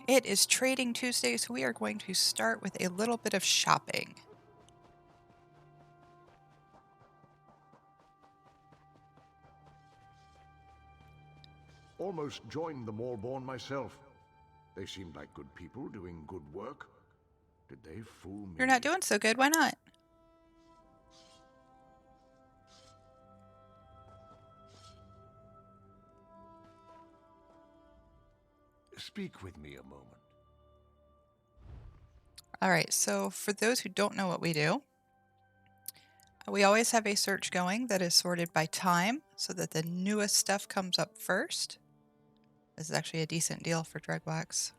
It is Trading Tuesday, so we are going to start with a little bit of shopping. Almost joined the Mallborn myself. They seemed like good people doing good work. Did they fool me? You're not doing so good, why not? Speak with me a moment. All right, so for those who don't know what we do, we always have a search going that is sorted by time so that the newest stuff comes up first. This is actually a decent deal for drug wax.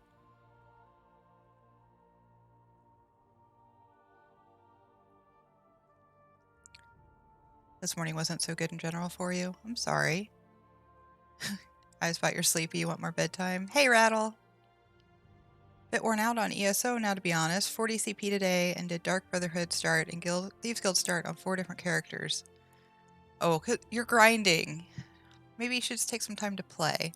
This morning wasn't so good in general for you. I'm sorry. I was about you're sleepy, you want more bedtime. Hey, Rattle. Bit worn out on ESO now, to be honest. 40 CP today and did Dark Brotherhood start and Thieves Guild start on 4 different characters. Oh, you're grinding. Maybe you should just take some time to play.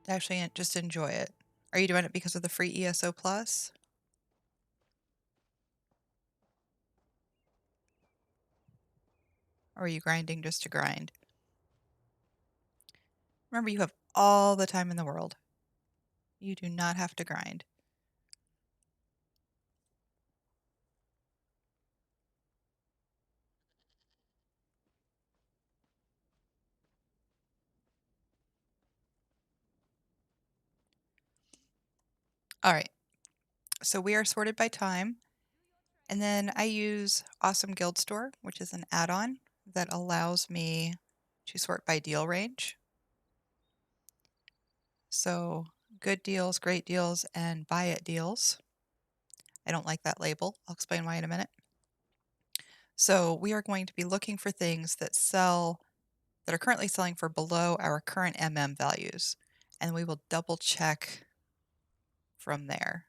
To actually just enjoy it. Are you doing it because of the free ESO Plus? Or are you grinding just to grind? Remember, you have all the time in the world. You do not have to grind. All right. So we are sorted by time. And then I use Awesome Guild Store, which is an add-on that allows me to sort by deal range. So good deals, great deals, and buy it deals. I don't like that label. I'll explain why in a minute. So we are going to be looking for things that are currently selling for below our current MM values. And we will double check from there.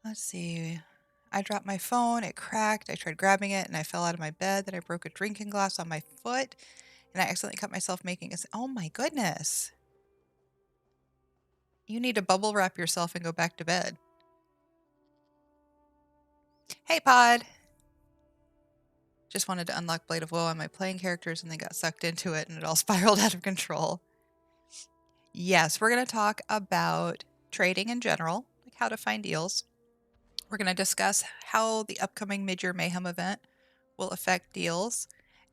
Let's see. I dropped my phone, it cracked, I tried grabbing it, and I fell out of my bed. Then I broke a drinking glass on my foot, and I accidentally cut myself making a... Oh my goodness. You need to bubble wrap yourself and go back to bed. Hey, Pod. Just wanted to unlock Blade of Woe on my playing characters, and then got sucked into it, and it all spiraled out of control. Yes, we're going to talk about trading in general, like how to find deals. We're going to discuss how the upcoming Midyear Mayhem event will affect deals.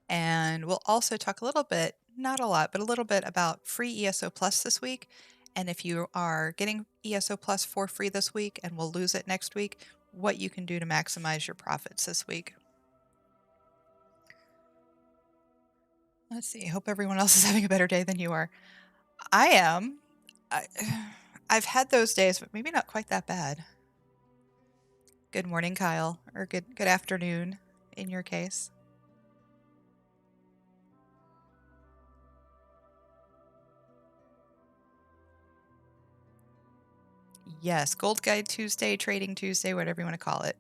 And we'll also talk a little bit, not a lot, but a little bit about free ESO Plus this week. And if you are getting ESO Plus for free this week and will lose it next week, what you can do to maximize your profits this week. Let's see. I hope everyone else is having a better day than you are. I am. I've had those days, but maybe not quite that bad. Good morning, Kyle, or good afternoon in your case. Yes, Gold Guide Tuesday, Trading Tuesday, whatever you want to call it.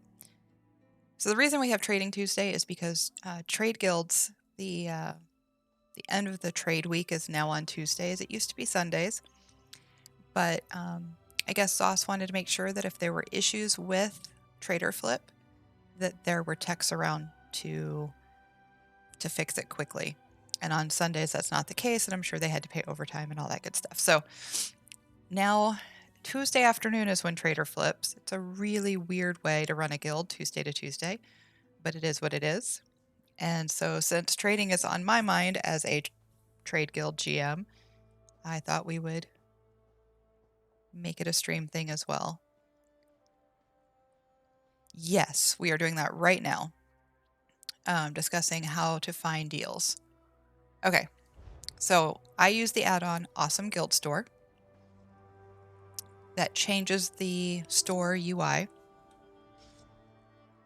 So the reason we have Trading Tuesday is because trade guilds, the end of the trade week is now on Tuesdays. It used to be Sundays, but I guess Sauce wanted to make sure that if there were issues with Trader Flip, that there were techs around to fix it quickly. And on Sundays, that's not the case, and I'm sure they had to pay overtime and all that good stuff. So now Tuesday afternoon is when Trader flips. It's a really weird way to run a guild, Tuesday to Tuesday, but it is what it is. And so since trading is on my mind as a trade guild GM, I thought we would make it a stream thing as well. Yes, we are doing that right now, discussing how to find deals. Okay, so I use the add-on Awesome Guild Store. That changes the store UI.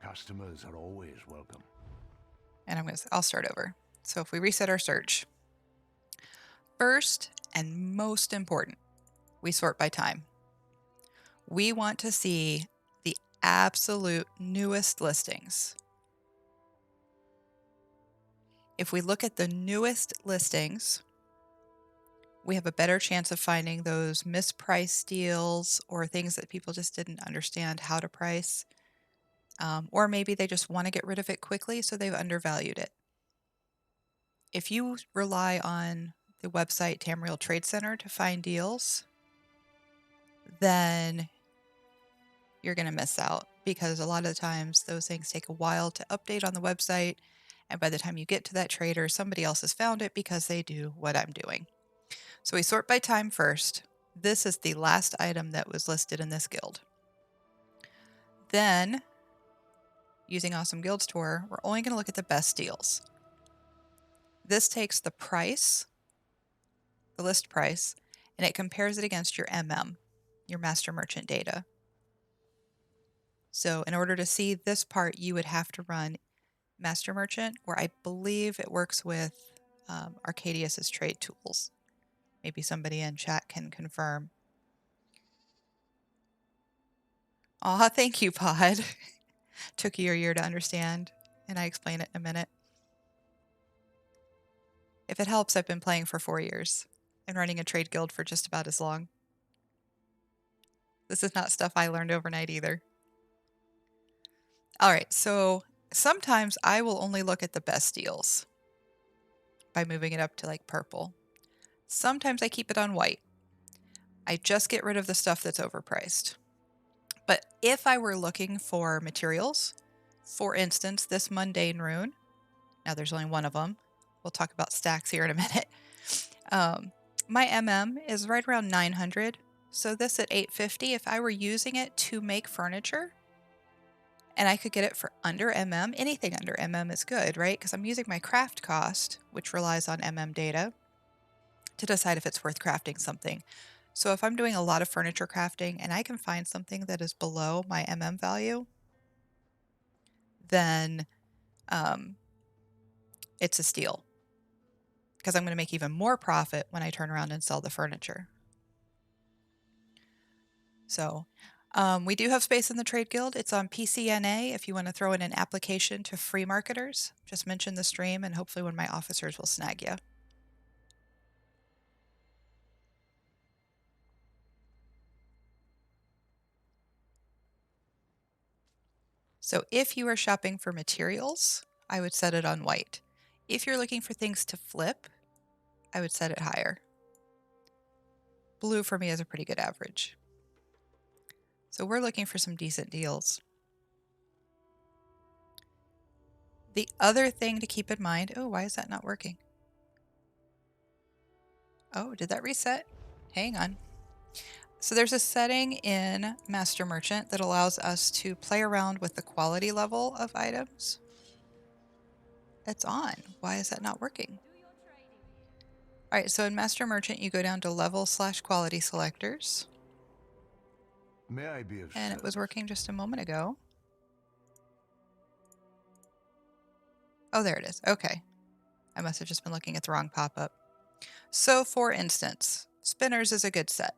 Customers are always welcome. And I'll start over. So if we reset our search, first and most important, we sort by time. We want to see the absolute newest listings. If we look at the newest listings, we have a better chance of finding those mispriced deals or things that people just didn't understand how to price. Or maybe they just want to get rid of it quickly, so they've undervalued it. If you rely on the website Tamriel Trade Center to find deals, then you're going to miss out, because a lot of the times those things take a while to update on the website. And by the time you get to that trader, somebody else has found it because they do what I'm doing. So we sort by time first. This is the last item that was listed in this guild. Then, using Awesome Guild Store, we're only going to look at the best deals. This takes the price, the list price, and it compares it against your your Master Merchant data. So in order to see this part, you would have to run Master Merchant, where I believe it works with Arcadius's trade tools. Maybe somebody in chat can confirm. Aw, thank you, Pod. Took you a year to understand, and I explain it in a minute. If it helps, I've been playing for 4 years and running a trade guild for just about as long. This is not stuff I learned overnight either. All right, so sometimes I will only look at the best deals by moving it up to like purple. Sometimes I keep it on white. I just get rid of the stuff that's overpriced. But if I were looking for materials, for instance, this mundane rune, now there's only one of them. We'll talk about stacks here in a minute. My is right around 900. So this at 850, if I were using it to make furniture and I could get it for under anything under is good, right? Because I'm using my craft cost, which relies on data, to decide if it's worth crafting something. So if I'm doing a lot of furniture crafting and I can find something that is below my value, then it's a steal, because I'm going to make even more profit when I turn around and sell the furniture. So we do have space in the Trade Guild. It's on PCNA if you want to throw in an application to free marketers. Just mention the stream and hopefully one of my officers will snag you. So if you are shopping for materials, I would set it on white. If you're looking for things to flip, I would set it higher. Blue for me is a pretty good average. So we're looking for some decent deals. The other thing to keep in mind, oh, why is that not working? Oh, did that reset? Hang on. So there's a setting in Master Merchant that allows us to play around with the quality level of items. It's on. Why is that not working? All right, so in Master Merchant, you go down to level/quality selectors. May I be of And it was working just a moment ago. Oh, there it is. Okay. I must have just been looking at the wrong pop-up. So for instance, Spinners is a good set.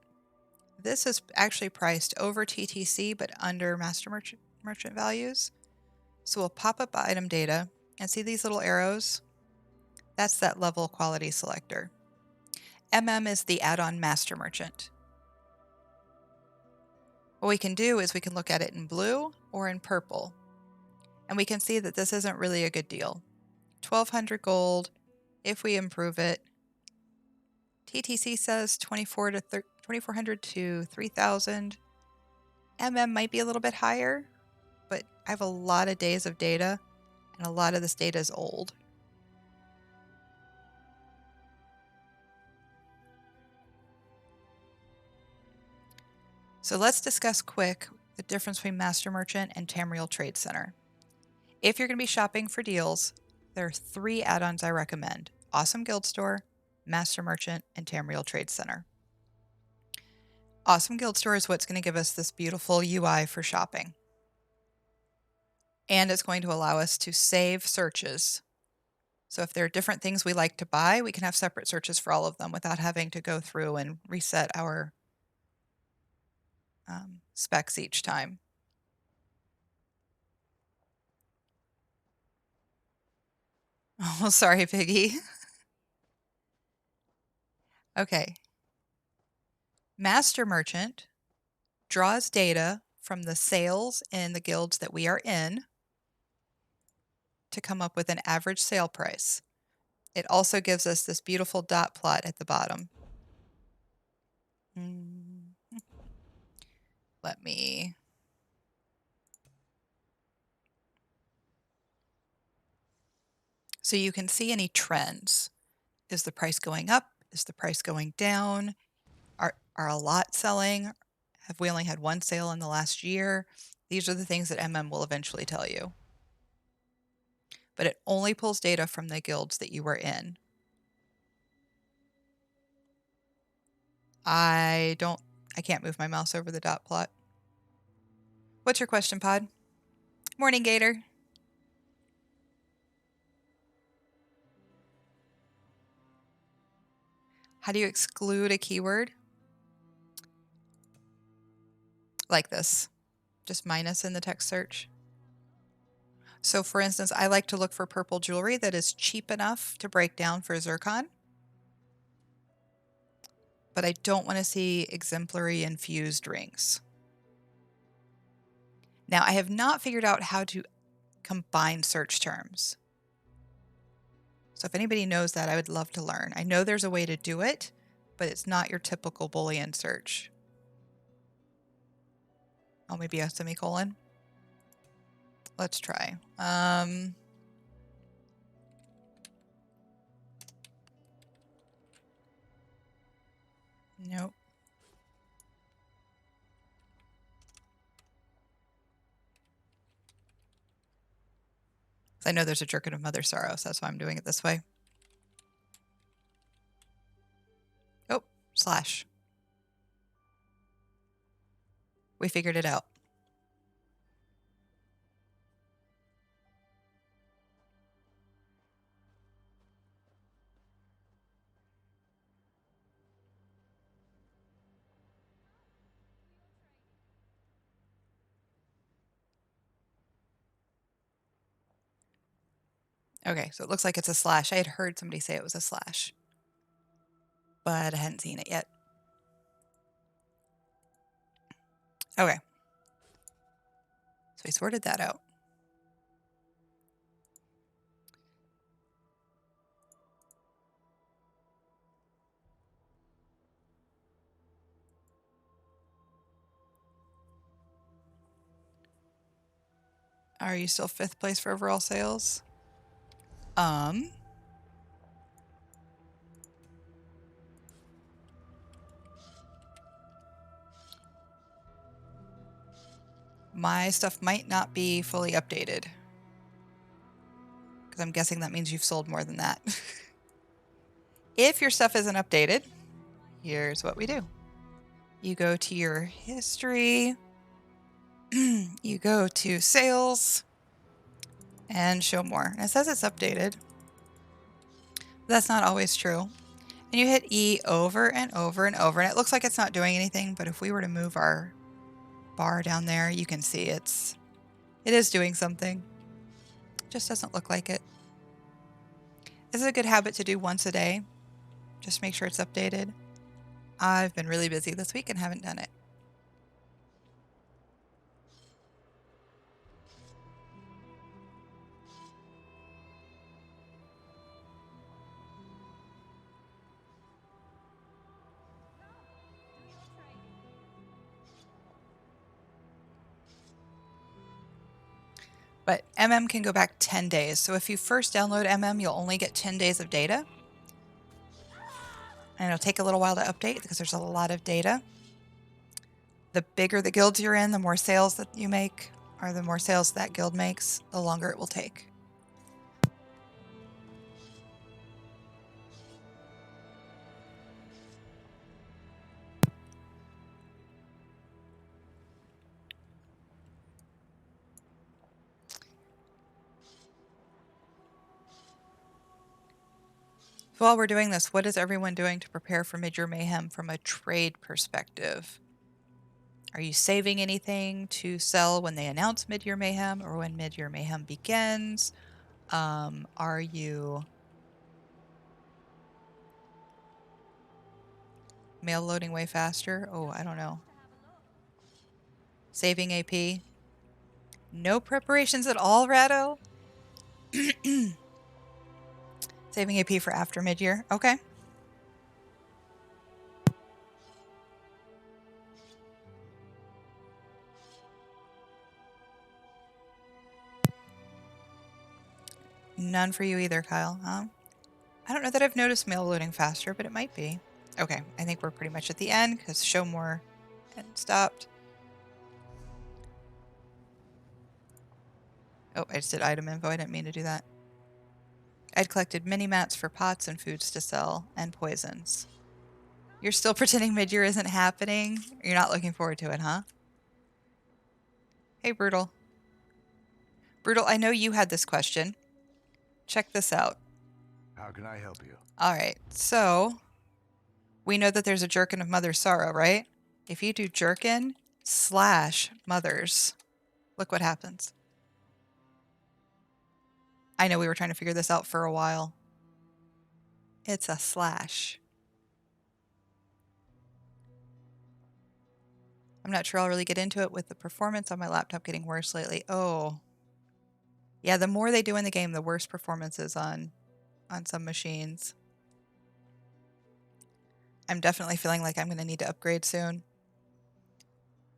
This is actually priced over TTC, but under Master Merchant values. So we'll pop up item data and see these little arrows. That's that level quality selector. is the add-on Master Merchant. What we can do is we can look at it in blue or in purple. And we can see that this isn't really a good deal. 1,200 gold if we improve it. TTC says 2,400 to 3,000. Might be a little bit higher, but I have a lot of days of data, and a lot of this data is old. So let's discuss quick the difference between Master Merchant and Tamriel Trade Center. If you're going to be shopping for deals, there are 3 add-ons I recommend: Awesome Guild Store, Master Merchant, and Tamriel Trade Center. Awesome Guild Store is what's going to give us this beautiful UI for shopping. And it's going to allow us to save searches. So if there are different things we like to buy, we can have separate searches for all of them without having to go through and reset our specs each time. Oh, sorry, Piggy. Okay. Master Merchant draws data from the sales in the guilds that we are in to come up with an average sale price. It also gives us this beautiful dot plot at the bottom. Let me... So you can see any trends. Is the price going up? Is the price going down? Are a lot selling? Have we only had one sale in the last year? These are the things that MM will eventually tell you. But it only pulls data from the guilds that you were in. I can't move my mouse over the dot plot. What's your question, Pod? Morning, Gator. How do you exclude a keyword? Like this. Just minus in the text search. So for instance, I like to look for purple jewelry that is cheap enough to break down for zircon. But I don't want to see exemplary infused rings. Now, I have not figured out how to combine search terms. So if anybody knows that, I would love to learn. I know there's a way to do it, but it's not your typical Boolean search. Oh, maybe a semicolon? Let's try. Nope. I know there's a jerkin of Mother Sorrow, so that's why I'm doing it this way. Oh, slash. We figured it out. Okay, so it looks like it's a slash. I had heard somebody say it was a slash, but I hadn't seen it yet. Okay. So we sorted that out. Are you still 5th place for overall sales? My stuff might not be fully updated. Because I'm guessing that means you've sold more than that. If your stuff isn't updated, here's what we do. You go to your history, you go to sales, and show more. And it says it's updated. That's not always true. And you hit E over and over and over, and it looks like it's not doing anything, but if we were to move our bar down there, you can see it is doing something. It just doesn't look like it. This is a good habit to do once a day. Just make sure it's updated. I've been really busy this week and haven't done it. But MM can go back 10 days. So if you first download MM, you'll only get 10 days of data. And it'll take a little while to update because there's a lot of data. The bigger the guilds you're in, the more sales that you make, or the more sales that guild makes, the longer it will take. So while we're doing this, what is everyone doing to prepare for Midyear Mayhem from a trade perspective? Are you saving anything to sell when they announce Midyear Mayhem or when Midyear Mayhem begins? Are you Mail loading way faster. Oh, I don't know. Saving AP. No preparations at all, Rado? Saving AP for after mid-year. Okay. None for you either, Kyle, huh? I don't know that I've noticed mail loading faster, but it might be. Okay, I think we're pretty much at the end because show more and stopped. Oh, I just did item info. I didn't mean to do that. I'd collected mini mats for pots and foods to sell and poisons. You're still pretending mid-year isn't happening? You're not looking forward to it, huh? Hey, Brutal. Brutal, I know you had this question. Check this out. How can I help you? All right, so we know that there's a Jerkin of Mother's Sorrow, right? If you do Jerkin / Mother's, look what happens. I know we were trying to figure this out for a while. It's a slash. I'm not sure I'll really get into it with the performance on my laptop getting worse lately. Oh. Yeah, the more they do in the game, the worse performance is on some machines. I'm definitely feeling like I'm going to need to upgrade soon.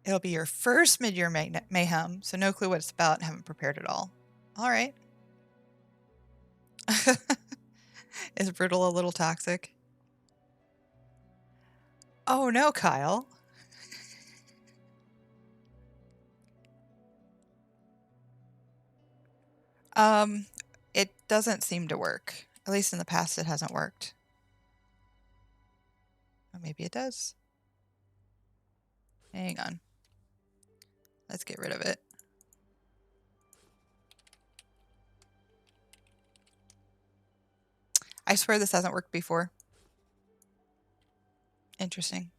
It'll be your first Midyear Mayhem, so no clue what it's about and haven't prepared at all. All right. Is Brutal a little toxic? Oh no, Kyle. It doesn't seem to work. At least in the past it hasn't worked. Or maybe it does. Hang on. Let's get rid of it. I swear this hasn't worked before. Interesting.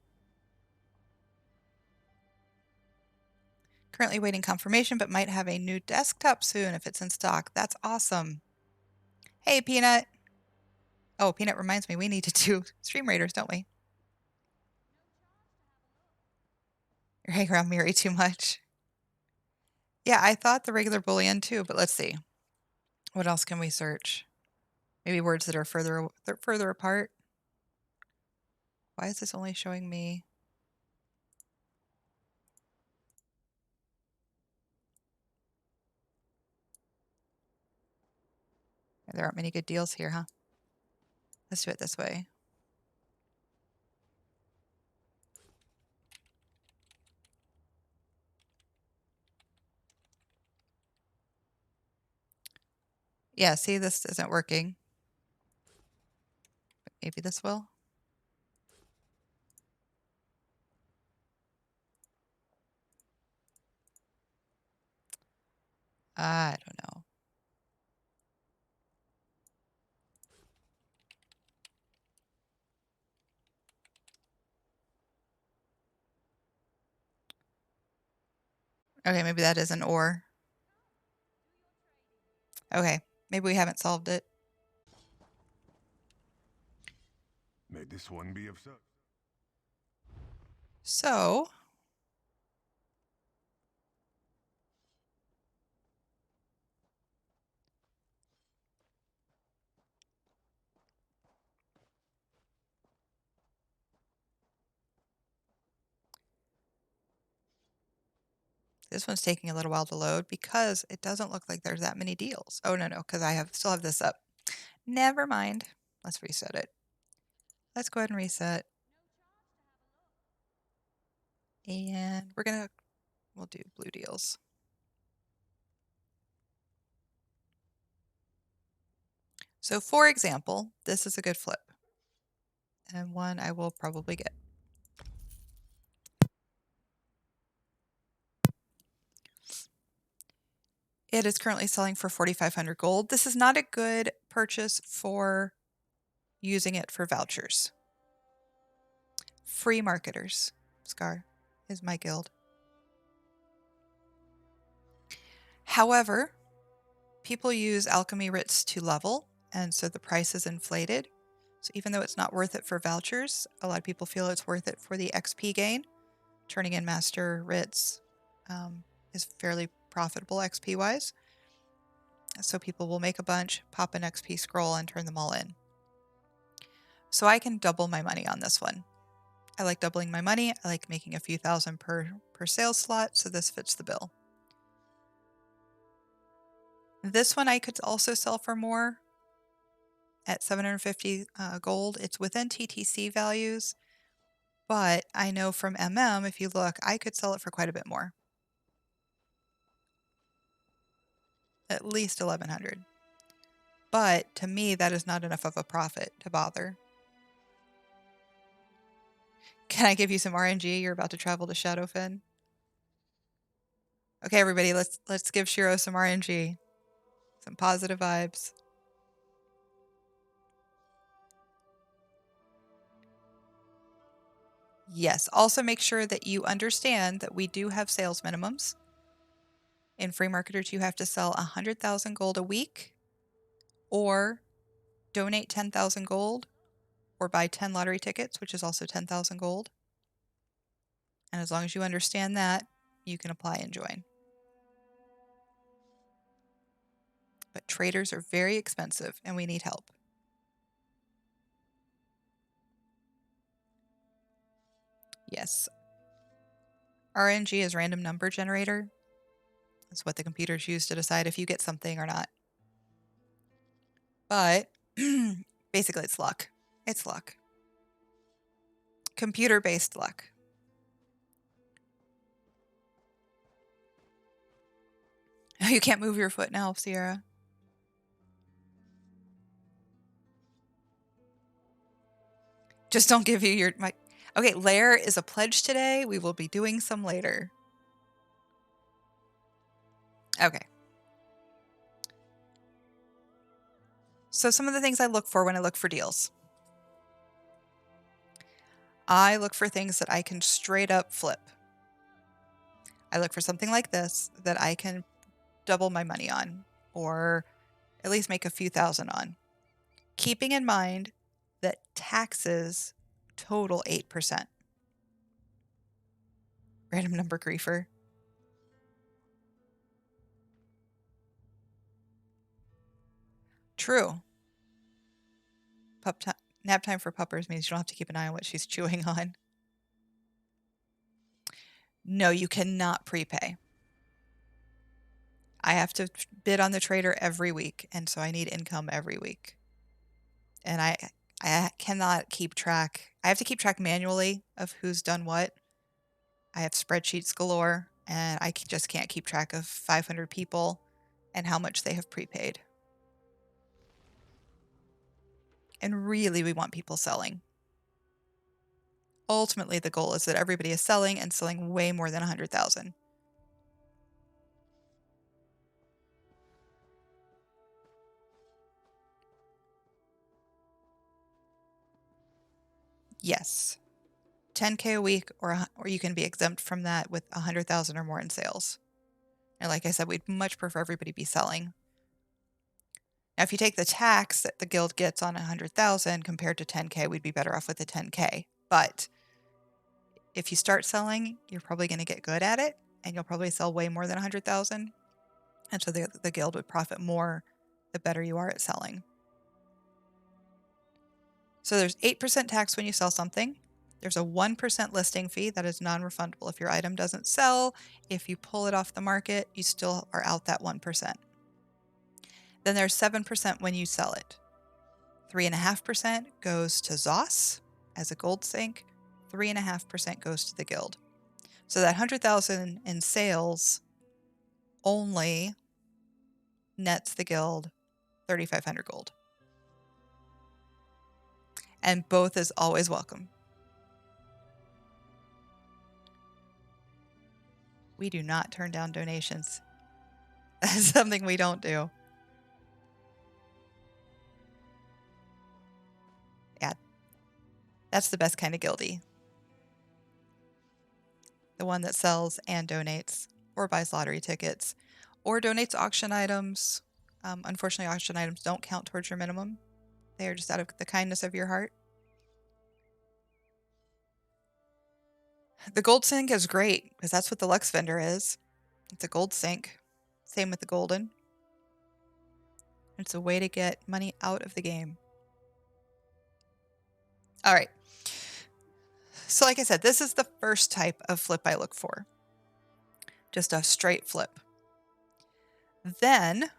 Currently waiting confirmation, but might have a new desktop soon if it's in stock. That's awesome. Hey, Peanut. Oh, Peanut reminds me we need to do Stream Raiders, don't we? You're hanging around Miri too much. Yeah, I thought the regular Boolean too, but let's see. What else can we search? Maybe words that are further apart. Why is this only showing me? There aren't many good deals here, huh? Let's do it this way. Yeah, see, this isn't working. Maybe this will. I don't know. Okay, maybe that is an or. Okay, maybe we haven't solved it. May this one be of service. So, this one's taking a little while to load because it doesn't look like there's that many deals. Oh, no, because I still have this up. Never mind. Let's reset it. Let's go ahead and reset. And we'll do blue deals. So for example, this is a good flip. And one I will probably get. It is currently selling for 4,500 gold. This is not a good purchase for using it for vouchers. Free marketers. Scar is my guild. However, people use alchemy writs to level, and so the price is inflated. So even though it's not worth it for vouchers, a lot of people feel it's worth it for the XP gain. Turning in Master Writs is fairly profitable XP-wise. So people will make a bunch, pop an XP scroll, and turn them all in. So I can double my money on this one. I like doubling my money. I like making a few thousand per sales slot, so this fits the bill. This one I could also sell for more at 750 gold. It's within TTC values, but I know from MM, if you look, I could sell it for quite a bit more. At least 1100. But to me, that is not enough of a profit to bother. Can I give you some RNG? You're about to travel to Shadowfen. Okay, everybody, let's give Shiro some RNG. Some positive vibes. Yes, also make sure that you understand that we do have sales minimums. In Free Marketers, you have to sell 100,000 gold a week, or donate 10,000 gold, or buy 10 lottery tickets, which is also 10,000 gold. And as long as you understand that, you can apply and join. But traders are very expensive, and we need help. Yes. RNG is random number generator. That's what the computers use to decide if you get something or not. But basically it's luck. It's luck. Computer-based luck. You can't move your foot now, Sierra. Just don't give you your... Okay, Lair is a pledge today. We will be doing some later. Okay. So some of the things I look for when I look for deals. I look for things that I can straight up flip. I look for something like this that I can double my money on, or at least make a few thousand on. Keeping in mind that taxes total 8%. Random number griefer. True. Nap time for puppers means you don't have to keep an eye on what she's chewing on. No, you cannot prepay. I have to bid on the trader every week, and so I need income every week. And I cannot keep track. I have to keep track manually of who's done what. I have spreadsheets galore, and I just can't keep track of 500 people and how much they have prepaid. And really, we want people selling. Ultimately, the goal is that everybody is selling and selling way more than 100,000. Yes. 10K a week, or you can be exempt from that with 100,000 or more in sales. And like I said, we'd much prefer everybody be selling. Now, if you take the tax that the guild gets on 100,000 compared to 10K, we'd be better off with the 10K. But if you start selling, you're probably going to get good at it, and you'll probably sell way more than 100,000. And so the guild would profit more the better you are at selling. So there's 8% tax when you sell something. There's a 1% listing fee that is non-refundable. If your item doesn't sell, if you pull it off the market, you still are out that 1%. Then there's 7% when you sell it. 3.5% goes to ZOS as a gold sink. 3.5% goes to the guild. So that 100,000 in sales only nets the guild 3,500 gold. And both is always welcome. We do not turn down donations. That's something we don't do. Yeah, that's the best kind of guildie. The one that sells and donates, or buys lottery tickets, or donates auction items. Unfortunately, auction items don't count towards your minimum. They are just out of the kindness of your heart. The gold sink is great because that's what the Lux vendor is. It's a gold sink. Same with the golden. It's a way to get money out of the game. All right. So like I said, this is the first type of flip I look for. Just a straight flip. Then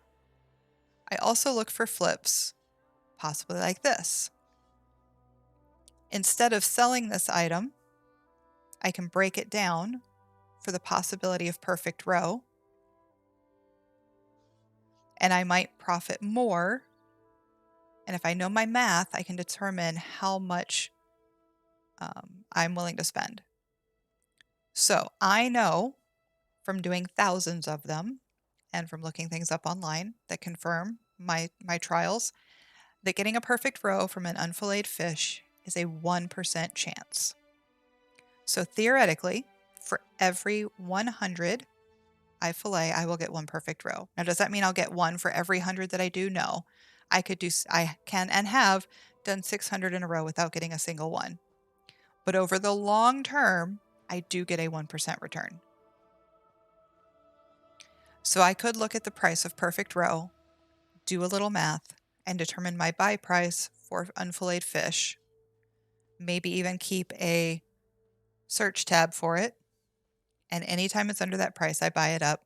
I also look for flips, possibly like this. Instead of selling this item, I can break it down for the possibility of perfect row. And I might profit more. And if I know my math, I can determine how much I'm willing to spend. So I know from doing thousands of them and from looking things up online that confirm my trials that getting a perfect row from an unfilleted fish is a 1% chance. So theoretically, for every 100 I fillet, I will get one perfect row. Now, does that mean I'll get one for every 100 that I do? No. I can and have done 600 in a row without getting a single one. But over the long term, I do get a 1% return. So I could look at the price of perfect row, do a little math, and determine my buy price for unfilleted fish. Maybe even keep a search tab for it. And anytime it's under that price, I buy it up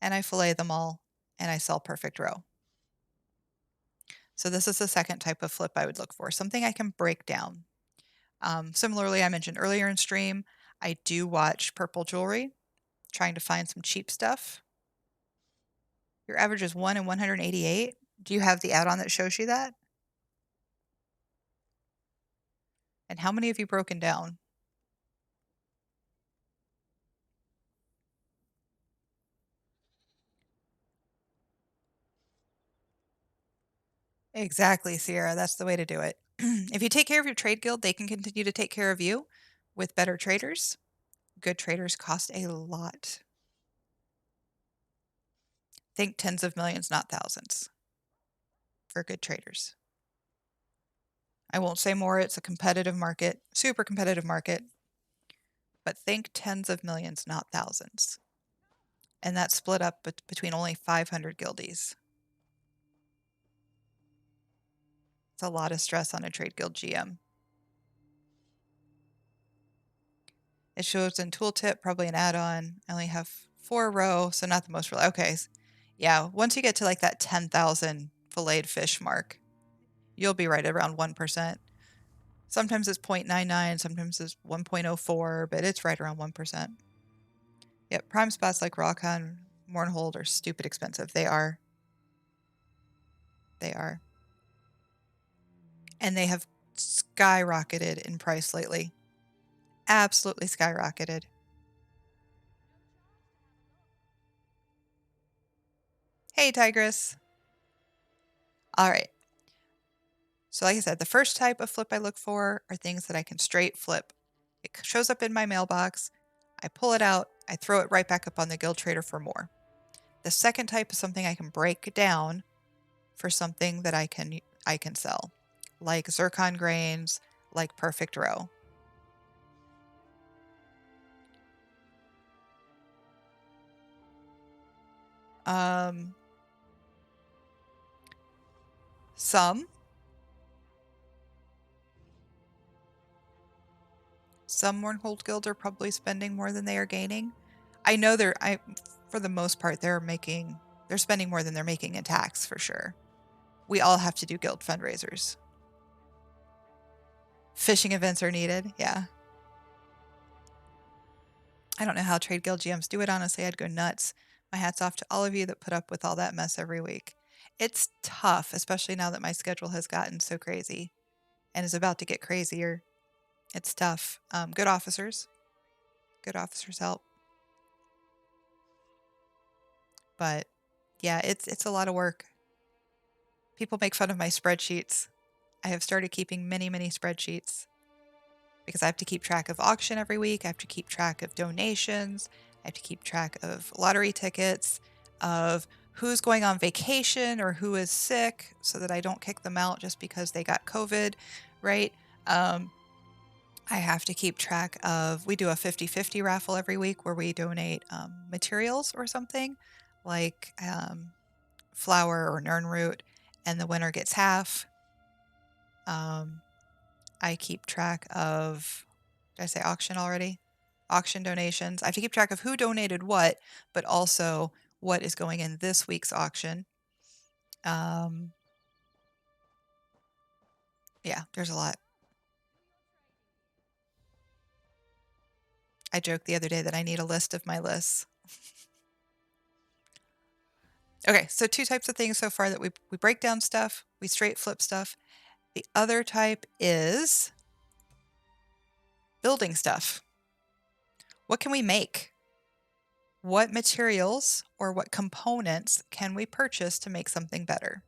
and I fillet them all and I sell perfect row. So this is the second type of flip I would look for, something I can break down. Similarly, I mentioned earlier in stream, I do watch purple jewelry, trying to find some cheap stuff. Your average is 1 in 188. Do you have the add-on that shows you that? And how many have you broken down? Exactly, Sierra. That's the way to do it. If you take care of your trade guild, they can continue to take care of you with better traders. Good traders cost a lot. Think tens of millions, not thousands, for good traders. I won't say more. It's a competitive market, super competitive market. But think tens of millions, not thousands. And that's split up between only 500 guildies. It's a lot of stress on a trade guild GM. It shows in tooltip, probably an add-on. I only have 4 row, so not the most. Okay, yeah. Once you get to like that 10,000 filleted fish mark, you'll be right around 1%. Sometimes it's 0.99, sometimes it's 1.04, but it's right around 1%. Yep, prime spots like Rawcon, Mournhold are stupid expensive. They are. They are. And they have skyrocketed in price lately. Absolutely skyrocketed. Hey, Tigress. All right. So like I said, the first type of flip I look for are things that I can straight flip. It shows up in my mailbox. I pull it out. I throw it right back up on the guild trader for more. The second type is something I can break down for something that I can sell, like zircon grains, like perfect row. Some Mournhold guilds are probably spending more than they are gaining. I know for the most part, they're spending more than they're making in tax for sure. We all have to do guild fundraisers. Fishing events are needed, yeah. I don't know how trade guild GMs do it, honestly. I'd go nuts. My hat's off to all of you that put up with all that mess every week. It's tough, especially now that my schedule has gotten so crazy and is about to get crazier. It's tough. Good officers help. But yeah, it's a lot of work. People make fun of my spreadsheets. I have started keeping many, many spreadsheets because I have to keep track of auction every week. I have to keep track of donations. I have to keep track of lottery tickets, of who's going on vacation or who is sick so that I don't kick them out just because they got COVID, right? I have to keep track of, we do a 50-50 raffle every week where we donate materials or something like flour or nern root, and the winner gets half. I keep track of, did I say auction already? Auction donations. I have to keep track of who donated what, but also what is going in this week's auction. Yeah, there's a lot. I joked the other day that I need a list of my lists. Okay, so 2 types of things so far that we break down stuff, we straight flip stuff. The other type is building stuff. What can we make? What materials or what components can we purchase to make something better?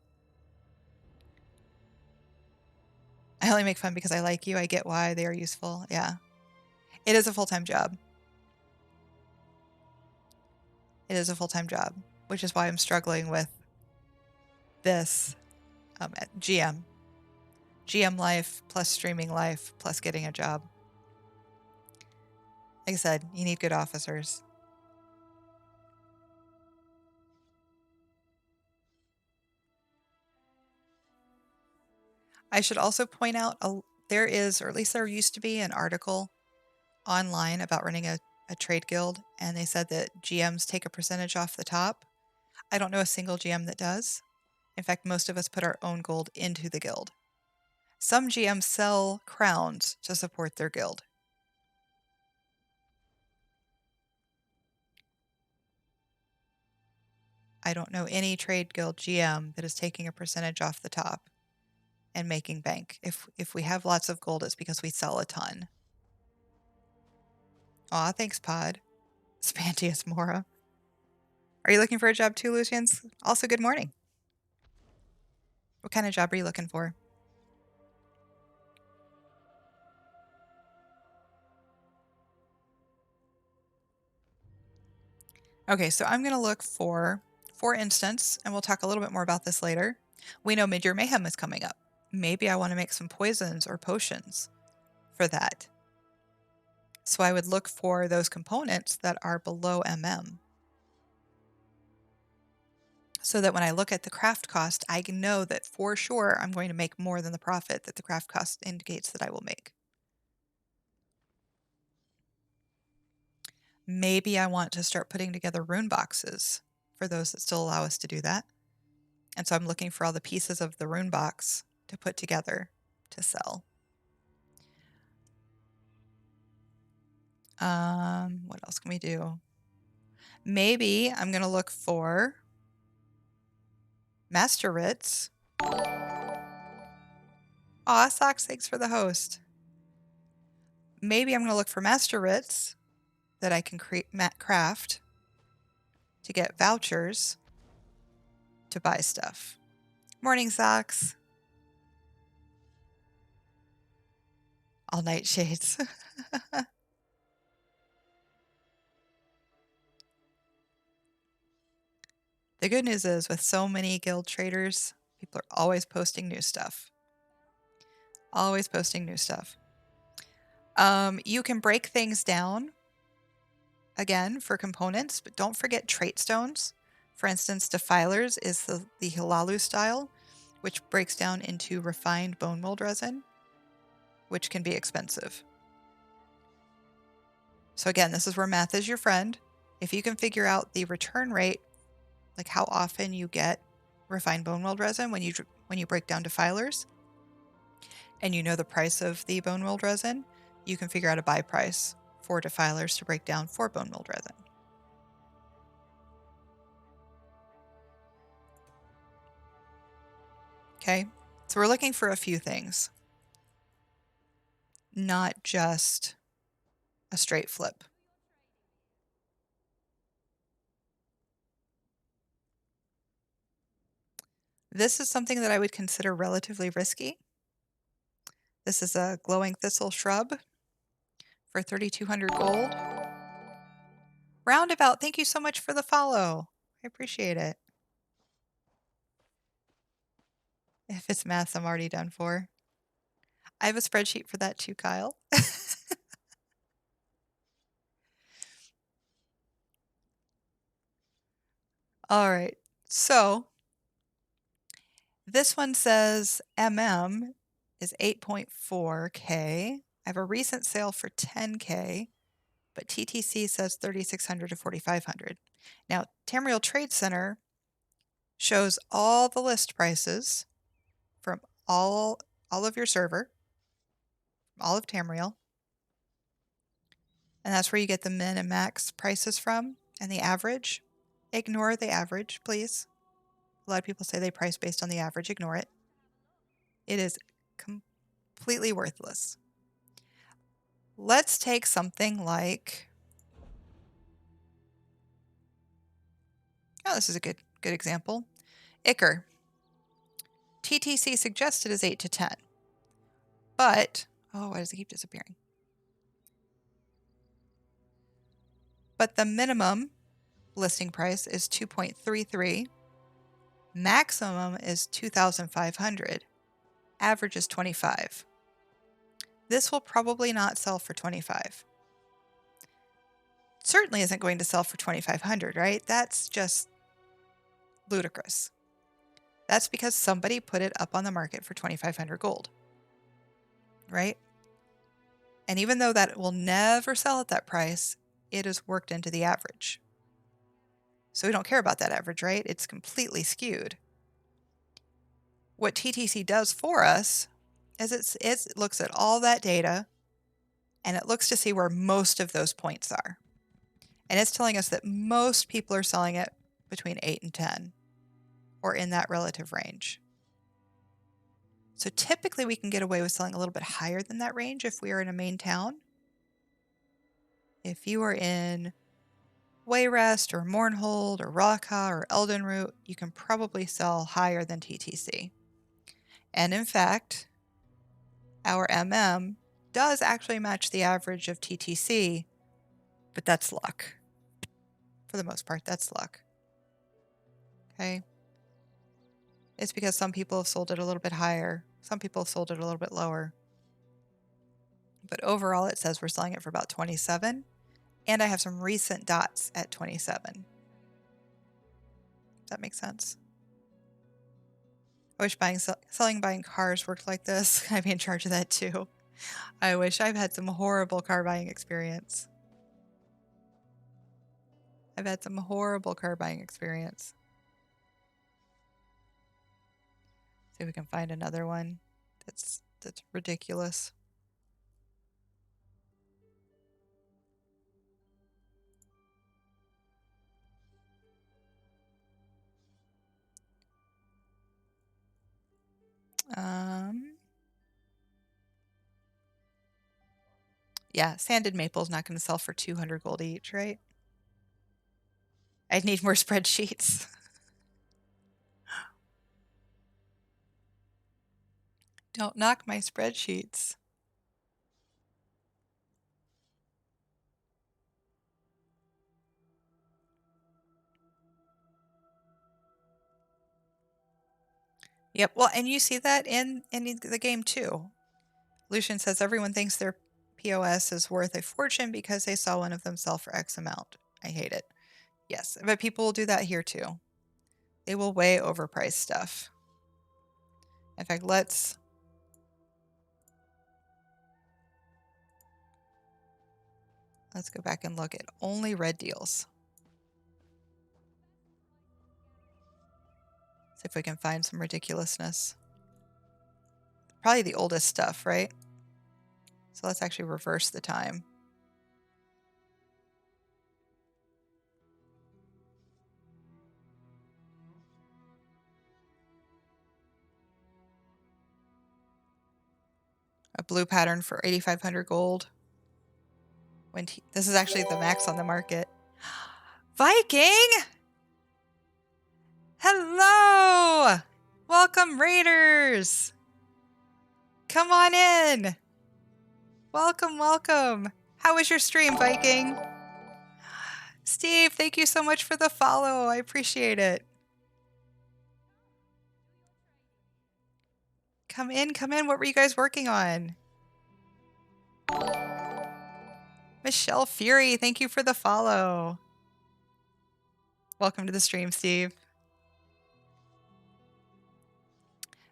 I only make fun because I like you. I get why they are useful. Yeah. It is a full-time job. It is a full-time job, which is why I'm struggling with this at GM. GM life plus streaming life plus getting a job. Like I said, you need good officers. I should also point out there is, or at least there used to be, an article online about running a trade guild, and they said that GMs take a percentage off the top. I don't know a single GM that does. In fact, most of us put our own gold into the guild. Some GMs sell crowns to support their guild. I don't know any trade guild GM that is taking a percentage off the top and making bank. If we have lots of gold, it's because we sell a ton. Aw, thanks, Pod. Spantius Mora. Are you looking for a job too, Lucians? Also, good morning. What kind of job are you looking for? Okay, so I'm going to look for instance, and we'll talk a little bit more about this later. We know Midyear Mayhem is coming up. Maybe I want to make some poisons or potions for that. So I would look for those components that are below MM. So that when I look at the craft cost, I can know that for sure I'm going to make more than the profit that the craft cost indicates that I will make. Maybe I want to start putting together rune boxes for those that still allow us to do that. And so I'm looking for all the pieces of the rune box to put together to sell. What else can we do? Maybe I'm going to look for master writs. Aw, Socks, thanks for the host. Maybe I'm going to look for master writs that I can craft to get vouchers to buy stuff. Morning, Socks. All nightshades. The good news is with so many guild traders, people are always posting new stuff. Always posting new stuff. You can break things down again for components, but don't forget trait stones. For instance, defilers is the Hilalu style, which breaks down into refined bone mold resin, which can be expensive. So again, this is where math is your friend. If you can figure out the return rate, like how often you get refined bone mold resin when you break down defilers, and you know the price of the bone mold resin, you can figure out a buy price for defilers to break down for bone mold resin. Okay, so we're looking for a few things, not just a straight flip. This is something that I would consider relatively risky. This is a glowing thistle shrub for 3,200 gold. Roundabout, thank you so much for the follow. I appreciate it. If it's math, I'm already done for. I have a spreadsheet for that too, Kyle. All right, so this one says MM is 8.4K. I have a recent sale for 10K, but TTC says 3,600 to 4,500. Now, Tamriel Trade Center shows all the list prices from all of your server, all of Tamriel, and that's where you get the min and max prices from, and the average. Ignore the average, please. A lot of people say they price based on the average. Ignore it. It is completely worthless. Let's take something like, oh, this is a good example. Ichor. TTC suggested is 8 to 10. But, oh, why does it keep disappearing? But the minimum listing price is 2.33. Maximum is 2,500. Average is 25. This will probably not sell for 25. Certainly isn't going to sell for 2,500, right? That's just ludicrous. That's because somebody put it up on the market for 2,500 gold, right? And even though that will never sell at that price, it is worked into the average. So we don't care about that average, right? It's completely skewed. What TTC does for us is it looks at all that data and it looks to see where most of those points are. And it's telling us that most people are selling it between 8 and 10 or in that relative range. So typically we can get away with selling a little bit higher than that range if we are in a main town. If you are in Wayrest or Mournhold or Raka or Eldenroot, you can probably sell higher than TTC. And in fact, our MM does actually match the average of TTC, but that's luck. For the most part, that's luck. Okay? It's because some people have sold it a little bit higher. Some people have sold it a little bit lower. But overall, it says we're selling it for about 27. And I have some recent dots at 27. Does that make sense? I wish selling, buying cars worked like this. I'd be in charge of that too. I wish. I've had some horrible car buying experience. I've had some horrible car buying experience. See if we can find another one that's ridiculous. Yeah, Sanded Maple's not going to sell for 200 gold each, right? I'd need more spreadsheets. Don't knock my spreadsheets. Yep, well, and you see that in the game too. Lucian says everyone thinks their POS is worth a fortune because they saw one of them sell for X amount. I hate it. Yes, but people will do that here too. They will way overprice stuff. In fact, let's go back and look at only red deals. See if we can find some ridiculousness. Probably the oldest stuff, right? So let's actually reverse the time. A blue pattern for 8,500 gold. This is actually the max on the market. Viking! Hello! Welcome, Raiders! Come on in! Welcome, welcome. How was your stream, Viking? Steve, thank you so much for the follow. I appreciate it. Come in, come in. What were you guys working on? Michelle Fury, thank you for the follow. Welcome to the stream, Steve.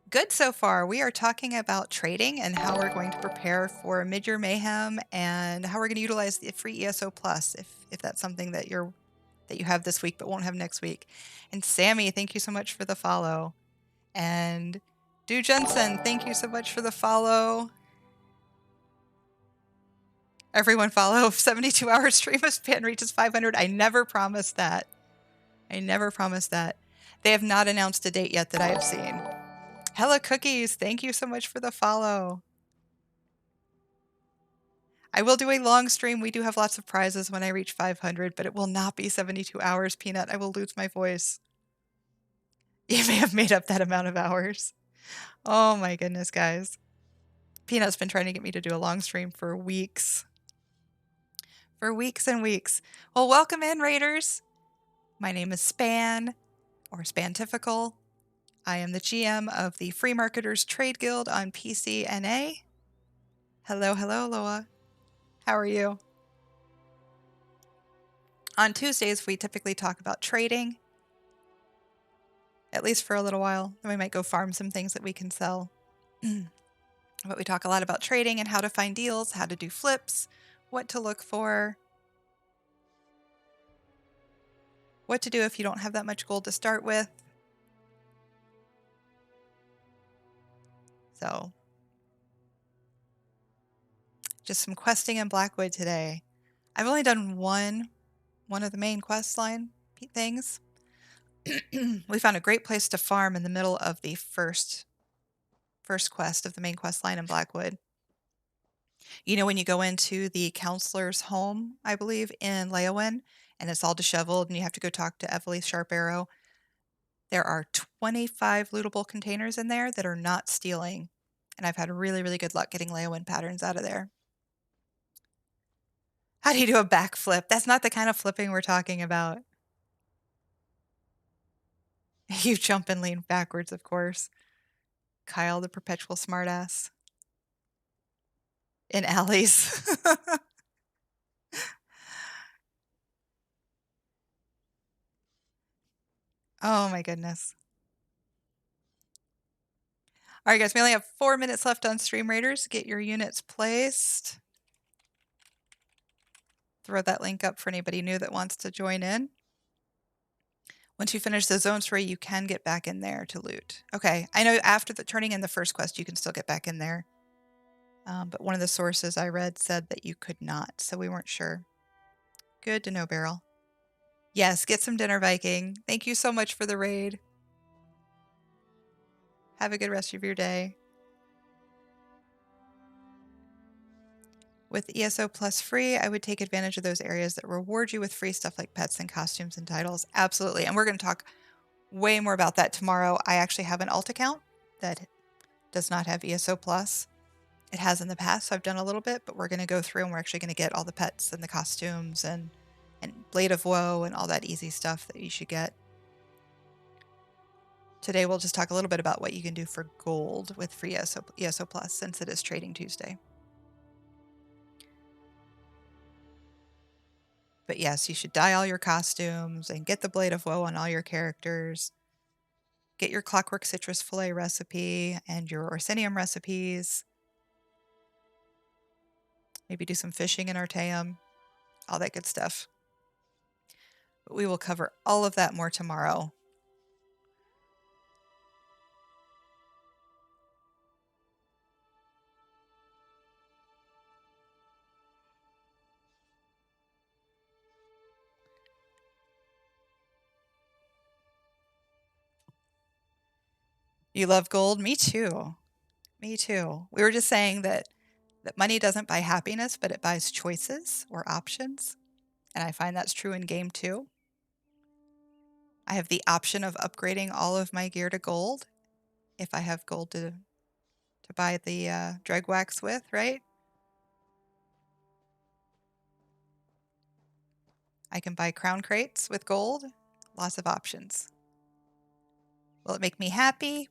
Good so far. We are talking about trading and how we're going to prepare for Midyear Mayhem and how we're going to utilize the free ESO Plus if that's something that you have this week but won't have next week. And Sammy, thank you so much for the follow. And Du Jensen, thank you so much for the follow. Everyone follow 72-hour stream of span reaches 500. I never promised that. I never promised that. They have not announced a date yet that I have seen. Hella Cookies, thank you so much for the follow. I will do a long stream. We do have lots of prizes when I reach 500, but it will not be 72 hours, Peanut. I will lose my voice. You may have made up that amount of hours. Oh my goodness, guys. Peanut's been trying to get me to do a long stream for weeks. For weeks and weeks. Well, welcome in, Raiders. My name is Span, or Spantifical. I am the GM of the Free Marketers Trade Guild on PCNA. Hello, hello, Loa. How are you? On Tuesdays, we typically talk about trading, at least for a little while. Then we might go farm some things that we can sell. But we talk a lot about trading and how to find deals, how to do flips, what to look for, what to do if you don't have that much gold to start with. So just some questing in Blackwood today. I've only done one of the main quest line things. We found a great place to farm in the middle of the first quest of the main quest line in Blackwood. You know, when you go into the counselor's home, I believe, in Leowin, and it's all disheveled and you have to go talk to Evely Sharp Arrow, there are 25 lootable containers in there that are not stealing. And I've had really, really good luck getting Leowin patterns out of there. How do you do a backflip? That's not the kind of flipping we're talking about. You jump and lean backwards, of course. Kyle, the perpetual smartass. In alleys. Oh my goodness. All right, guys, we only have 4 minutes left on Stream Raiders. Get your units placed. Throw that link up for anybody new that wants to join in. Once you finish the zone 3, you can get back in there to loot. Okay, I know after turning in the first quest, you can still get back in there. But one of the sources I read said that you could not, so we weren't sure. Good to know, Beryl. Yes, get some dinner, Viking. Thank you so much for the raid. Have a good rest of your day. With ESO Plus free, I would take advantage of those areas that reward you with free stuff like pets and costumes and titles. Absolutely. And we're going to talk way more about that tomorrow. I actually have an alt account that does not have ESO Plus. It has in the past, so I've done a little bit, but we're going to go through and we're actually going to get all the pets and the costumes and Blade of Woe and all that easy stuff that you should get. Today we'll just talk a little bit about what you can do for gold with free ESO Plus since it is Trading Tuesday. But yes, you should dye all your costumes and get the Blade of Woe on all your characters. Get your Clockwork Citrus Fillet recipe and your Orsinium recipes. Maybe do some fishing in Artaeum. All that good stuff. But we will cover all of that more tomorrow. You love gold? Me too. Me too. We were just saying that money doesn't buy happiness, but it buys choices or options. And I find that's true in game too. I have the option of upgrading all of my gear to gold if I have gold to buy the dreg wax with, right? I can buy crown crates with gold. Lots of options. Will it make me happy?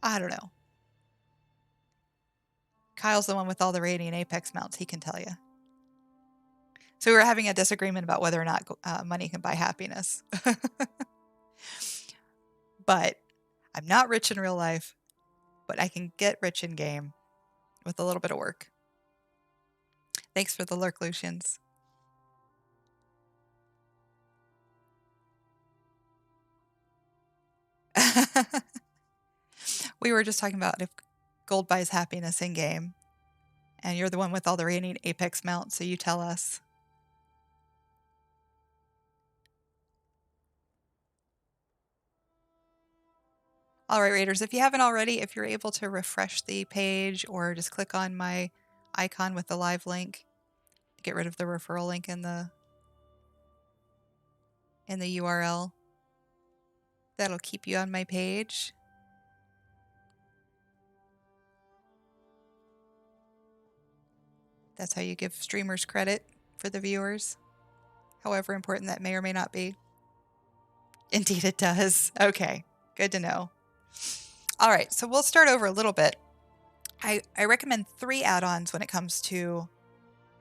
I don't know. Kyle's the one with all the radiant apex mounts. He can tell you. So we were having a disagreement about whether or not money can buy happiness. But I'm not rich in real life, but I can get rich in game with a little bit of work. Thanks for the lurk, Lucians. We were just talking about if gold buys happiness in game, and you're the one with all the radiant apex mounts, so you tell us. All right, Raiders, if you haven't already, if you're able to refresh the page or just click on my icon with the live link to get rid of the referral link in the URL, that'll keep you on my page. That's how you give streamers credit for the viewers, however important that may or may not be. Indeed it does. Okay, good to know. All right, so we'll start over a little bit. I recommend 3 add-ons when it comes to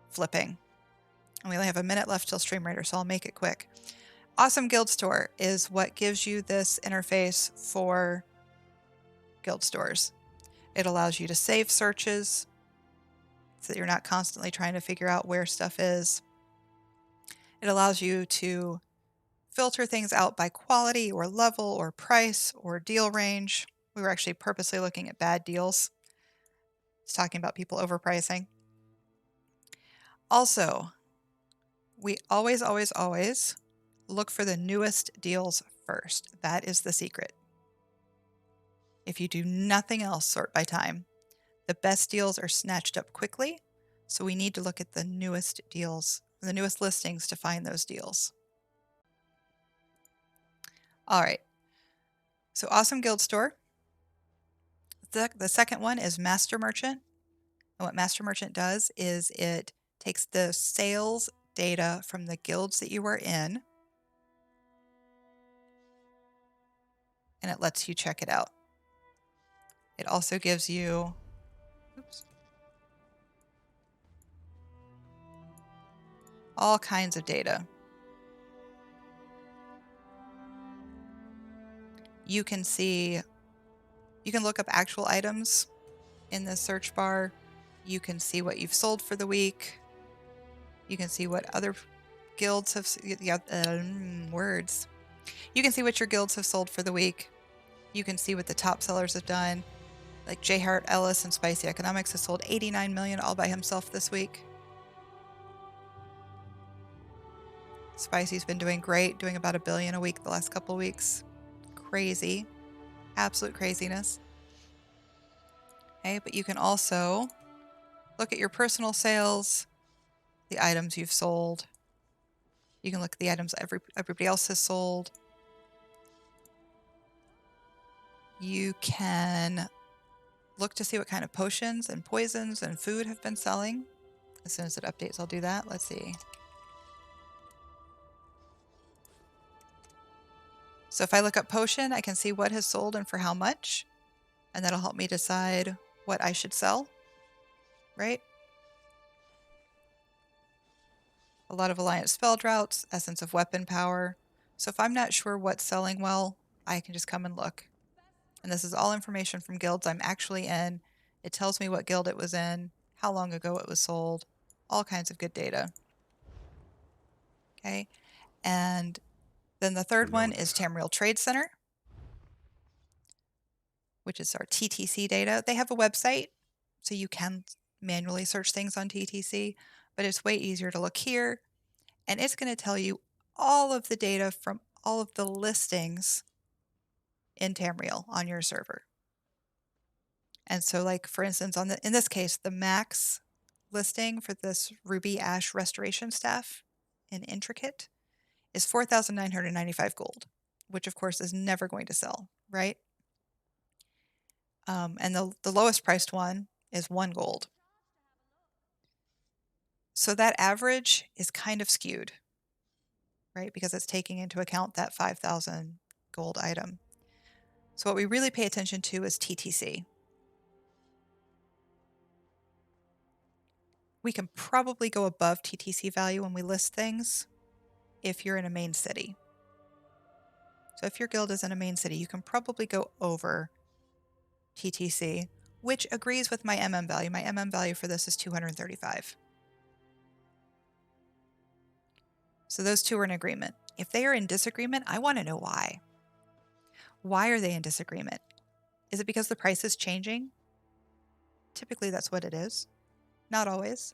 flipping. And we only have a minute left till Stream Raider, so I'll make it quick. Awesome Guild Store is what gives you this interface for guild stores. It allows you to save searches so that you're not constantly trying to figure out where stuff is. It allows you to filter things out by quality or level or price or deal range. We were actually purposely looking at bad deals. It's talking about people overpricing. Also, we always look for the newest deals first. That is the secret. If you do nothing else, sort by time. The best deals are snatched up quickly, so we need to look at the newest deals, the newest listings to find those deals. All right, so Awesome Guild Store. The second one is Master Merchant. And what Master Merchant does is it takes the sales data from the guilds that you are in, and it lets you check it out. It also gives you, all kinds of data. You can look up actual items in the search bar. You can see what you've sold for the week. You can see what other guilds have, words. You can see what your guilds have sold for the week. You can see what the top sellers have done. Like J. Hart Ellis and Spicy Economics has sold 89 million all by himself this week. Spicy's been doing great, doing about $1 billion a week the last couple of weeks. Crazy. Absolute craziness. Okay, but you can also look at your personal sales, the items you've sold. You can look at the items everybody else has sold. You can look to see what kind of potions and poisons and food have been selling. As soon as it updates, I'll do that. Let's see. So if I look up potion, I can see what has sold and for how much. And that'll help me decide what I should sell, right? A lot of Alliance spell droughts, Essence of Weapon Power. So if I'm not sure what's selling well, I can just come and look. And this is all information from guilds I'm actually in. It tells me what guild it was in, how long ago it was sold, all kinds of good data. Okay, and then the third one is Tamriel Trade Center, which is our TTC data. They have a website, so you can manually search things on TTC, but it's way easier to look here, and it's going to tell you all of the data from all of the listings in Tamriel on your server. And so, like, for instance, in this case, the max listing for this Ruby Ash Restoration Staff in Intricate is 4,995 gold, which of course is never going to sell, right? And the lowest priced one is 1 gold. So that average is kind of skewed, right? Because it's taking into account that 5,000 gold item. So what we really pay attention to is TTC. we can probably go above TTC value when we list things if you're in a main city. So if your guild is in a main city, you can probably go over TTC, which agrees with my MM value. My MM value for this is 235. So those two are in agreement. If they are in disagreement, I want to know why. Why are they in disagreement? Is it because the price is changing? Typically, that's what it is. Not always.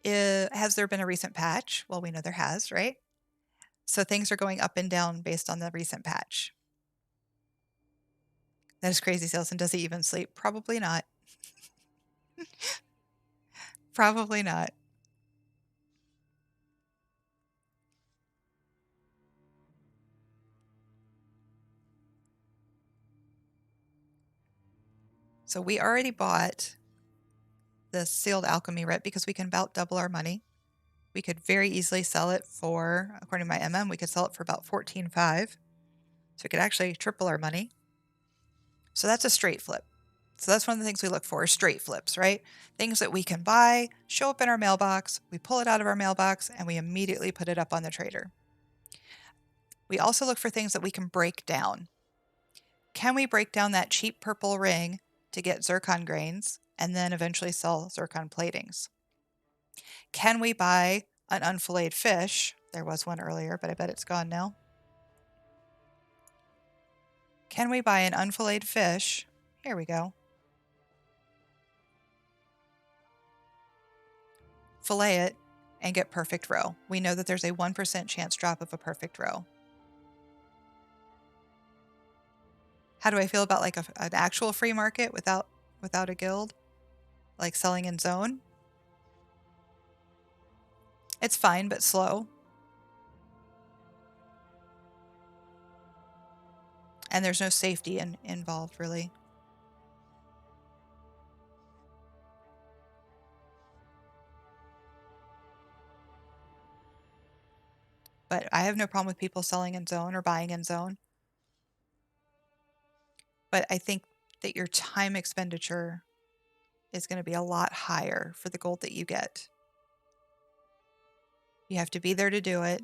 Has there been a recent patch? Well, we know there has, right? So things are going up and down based on the recent patch. That is crazy, Salesman. Does he even sleep? Probably not. Probably not. So we already bought the sealed alchemy writ because we can about double our money. We could very easily sell it for, according to my MM, we could sell it for about 14.5. So we could actually triple our money. So that's a straight flip. So that's one of the things we look for, straight flips, right? Things that we can buy, show up in our mailbox, we pull it out of our mailbox, and we immediately put it up on the trader. We also look for things that we can break down. Can we break down that cheap purple ring to get zircon grains and then eventually sell zircon platings? Can we buy an unfilleted fish? There was one earlier, but I bet it's gone now. Can we buy an unfilleted fish? Here we go. Fillet it and get perfect roe. We know that there's a 1% chance drop of a perfect roe. How do I feel about like an actual free market without a guild? Like selling in zone? It's fine, but slow. And there's no safety involved, really. But I have no problem with people selling in zone or buying in zone. But I think that your time expenditure is going to be a lot higher for the gold that you get. You have to be there to do it.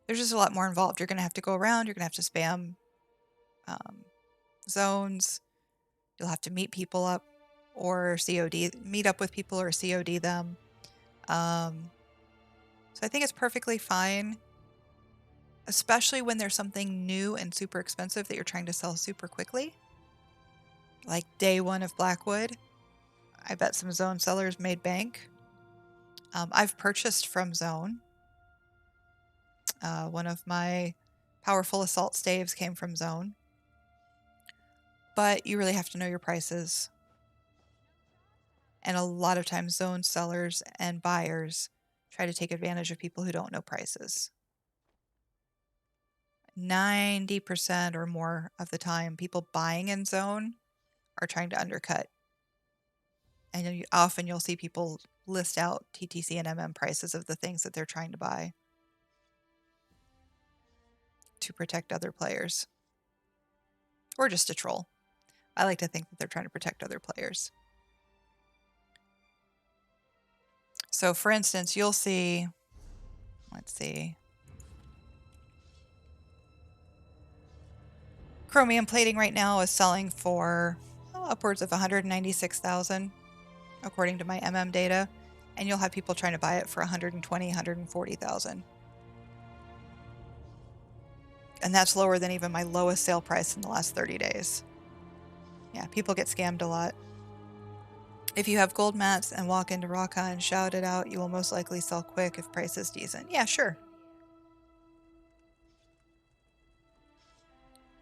There's just a lot more involved. You're going to have to go around. You're going to have to spam zones. You'll have to meet people up or meet up with people or COD them. So I think it's perfectly fine, especially when there's something new and super expensive that you're trying to sell super quickly. Like day one of Blackwood. I bet some zone sellers made bank. I've purchased from zone. One of my powerful assault staves came from zone. But you really have to know your prices. And a lot of times zone sellers and buyers try to take advantage of people who don't know prices. 90% or more of the time, people buying in zone are trying to undercut. And often you'll see people list out TTC and MM prices of the things that they're trying to buy to protect other players. Or just to troll. I like to think that they're trying to protect other players. So for instance, you'll see, let's see, chromium plating right now is selling for upwards of 196,000 according to my MM data, and you'll have people trying to buy it for 120, 140,000. And that's lower than even my lowest sale price in the last 30 days. Yeah, people get scammed a lot. If you have gold mats and walk into Raka and shout it out, you will most likely sell quick if price is decent. Yeah, sure.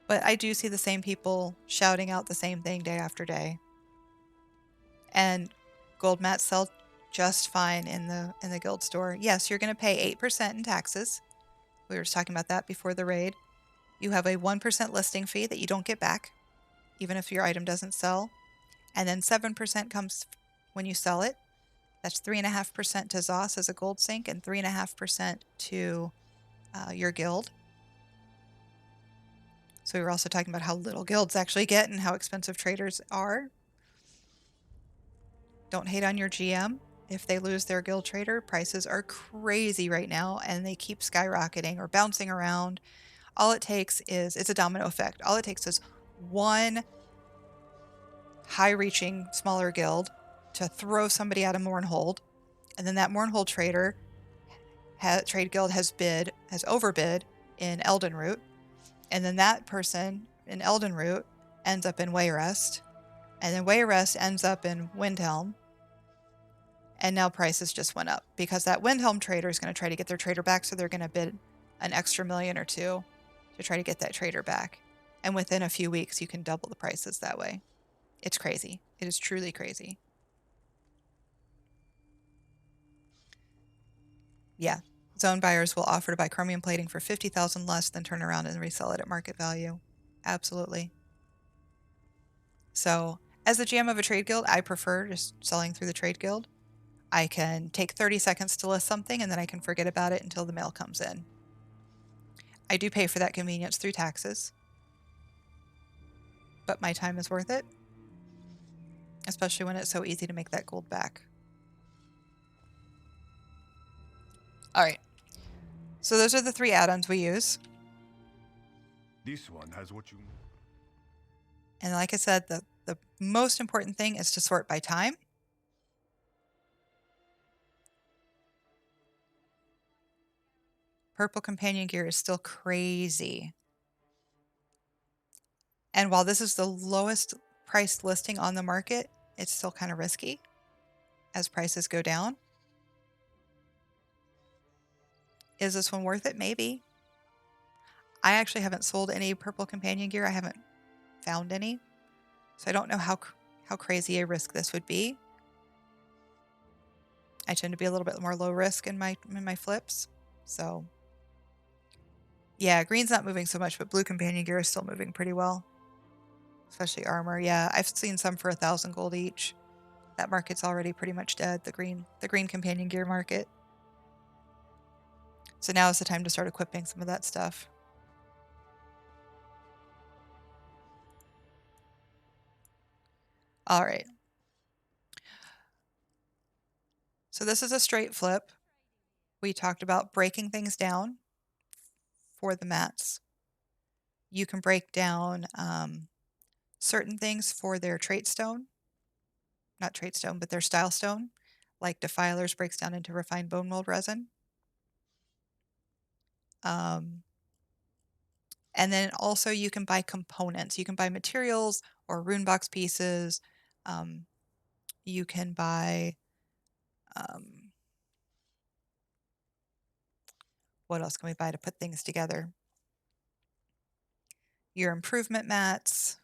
But I do see the same people shouting out the same thing day after day. And gold mats sell just fine in the guild store. Yes, you're going to pay 8% in taxes. We were just talking about that before the raid. You have a 1% listing fee that you don't get back, even if your item doesn't sell. And then 7% comes when you sell it. That's 3.5% to ZOS as a gold sink and 3.5% to your guild. So we were also talking about how little guilds actually get and how expensive traders are. Don't hate on your GM. If they lose their guild trader, prices are crazy right now and they keep skyrocketing or bouncing around. All it takes is, it's a domino effect. All it takes is one high-reaching smaller guild to throw somebody out of Mournhold, and then that Mournhold trader trade guild has overbid in Eldenroot, and then that person in Eldenroot ends up in Wayrest, and then Wayrest ends up in Windhelm, and now prices just went up because that Windhelm trader is going to try to get their trader back, so they're going to bid an extra million or two to try to get that trader back. And within a few weeks, you can double the prices that way. It's crazy. It is truly crazy. Yeah. Zone buyers will offer to buy chromium plating for 50,000 less, then turn around and resell it at market value. Absolutely. So, as the GM of a trade guild, I prefer just selling through the trade guild. I can take 30 seconds to list something, and then I can forget about it until the mail comes in. I do pay for that convenience through taxes, but my time is worth it, especially when it's so easy to make that gold back. All right. So those are the 3 add-ons we use. This one has what you need. And like I said, the most important thing is to sort by time. Purple companion gear is still crazy. And while this is the lowest priced listing on the market, it's still kind of risky as prices go down. Is this one worth it? Maybe. I actually haven't sold any purple companion gear. I haven't found any. So I don't know how crazy a risk this would be. I tend to be a little bit more low risk in my flips. So yeah, green's not moving so much, but blue companion gear is still moving pretty well. Especially armor. Yeah, I've seen some for 1,000 gold each. That market's already pretty much dead, the green companion gear market. So now is the time to start equipping some of that stuff. All right. So this is a straight flip. We talked about breaking things down for the mats. You can break down certain things for their trait stone. Not trait stone, but their style stone. Like Defilers breaks down into refined bone mold resin. And then also you can buy components. You can buy materials or rune box pieces. You can buy, what else can we buy to put things together? Your improvement mats,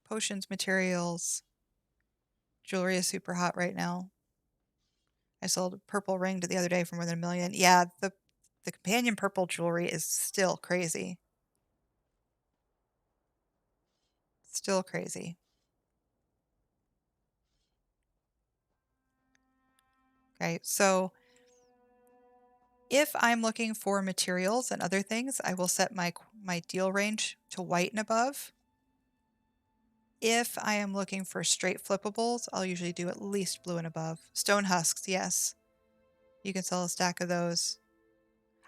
potions, materials. Jewelry is super hot right now. I sold a purple ring the other day for more than $1 million. Yeah, the companion purple jewelry is still crazy. Still crazy. Okay, so if I'm looking for materials and other things, I will set my deal range to white and above. If I am looking for straight flippables, I'll usually do at least blue and above. Stone husks, yes. You can sell a stack of those.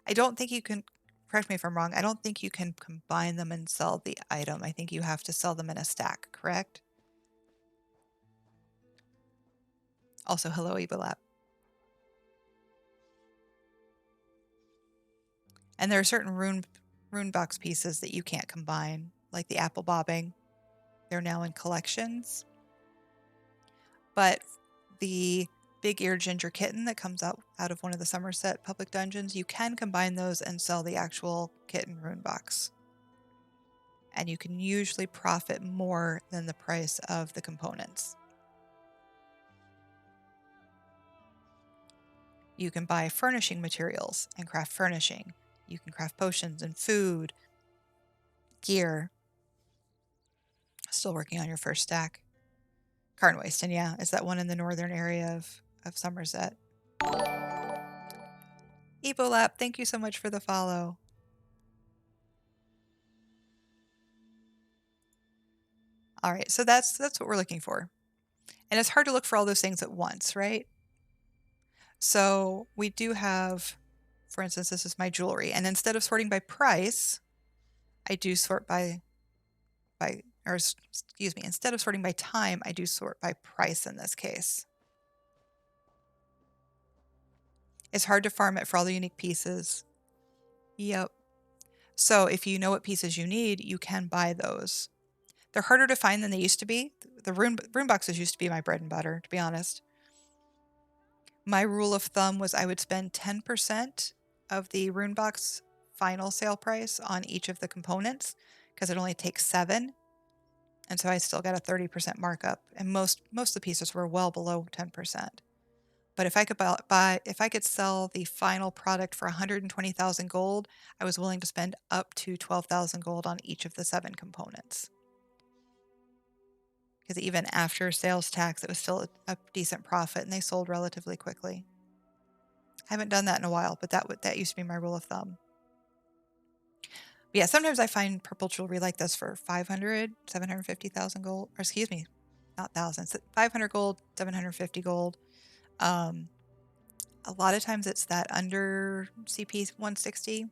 I don't think you can, correct me if I'm wrong, I don't think you can combine them and sell the item. I think you have to sell them in a stack, correct? Also, hello, Ebolap. And there are certain rune box pieces that you can't combine, like the apple bobbing. They're now in collections. But the big ear ginger kitten that comes out of one of the Somerset public dungeons, you can combine those and sell the actual kitten rune box. And you can usually profit more than the price of the components. You can buy furnishing materials and craft furnishing. You can craft potions and food, gear. Still working on your first stack. Carnwayston, yeah, is that one in the northern area of Somerset. Ebolap, thank you so much for the follow. All right, so that's what we're looking for. And it's hard to look for all those things at once, right? So we do have, for instance, this is my jewelry. And instead of sorting by price, I do sort instead of sorting by time, I do sort by price in this case. It's hard to farm it for all the unique pieces. Yep. So if you know what pieces you need, you can buy those. They're harder to find than they used to be. The rune boxes used to be my bread and butter, to be honest. My rule of thumb was I would spend 10% of the rune box final sale price on each of the components because it only takes 7. And so I still got a 30% markup. And most of the pieces were well below 10%. But if I could sell the final product for 120,000 gold, I was willing to spend up to 12,000 gold on each of the 7 components. Because even after sales tax, it was still a decent profit, and they sold relatively quickly. I haven't done that in a while, but that used to be my rule of thumb. But yeah, sometimes I find purple jewelry like this for 500, 750,000 gold, or excuse me, not thousands, 500 gold, 750 gold. A lot of times it's that under CP 160.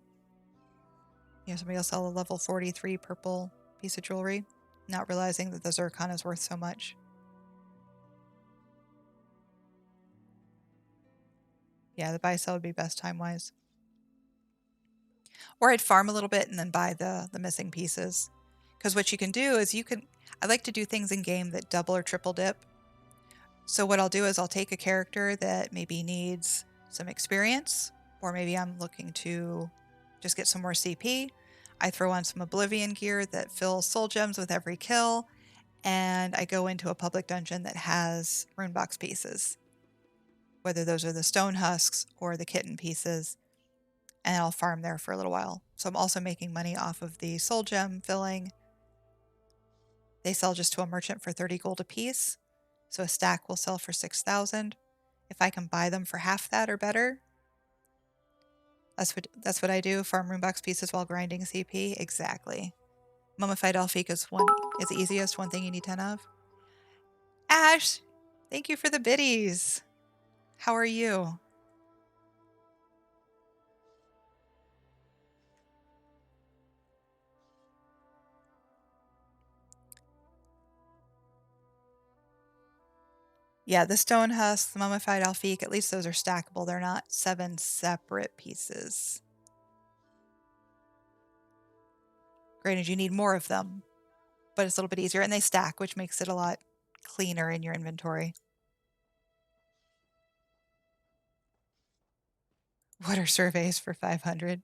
Somebody will sell a level 43 purple piece of jewelry, not realizing that the zircon is worth so much. Yeah, the buy-sell would be best time-wise. Or I'd farm a little bit and then buy the missing pieces. Because what you can do is I like to do things in game that double or triple dip. So what I'll do is I'll take a character that maybe needs some experience, or maybe I'm looking to just get some more CP. I throw on some Oblivion gear that fills soul gems with every kill, and I go into a public dungeon that has runebox pieces, whether those are the stone husks or the kitten pieces, and I'll farm there for a little while. So I'm also making money off of the soul gem filling. They sell just to a merchant for 30 gold a piece, so a stack will sell for 6,000. If I can buy them for half that or better, that's what I do. Farm runebox pieces while grinding CP. Exactly. Mummified Elfique is the easiest, one thing you need 10 of. Ash, thank you for the biddies. How are you? Yeah, the stone husk, the mummified Elfique, at least those are stackable. They're not 7 separate pieces. Granted, you need more of them, but it's a little bit easier, and they stack, which makes it a lot cleaner in your inventory. What are surveys for 500?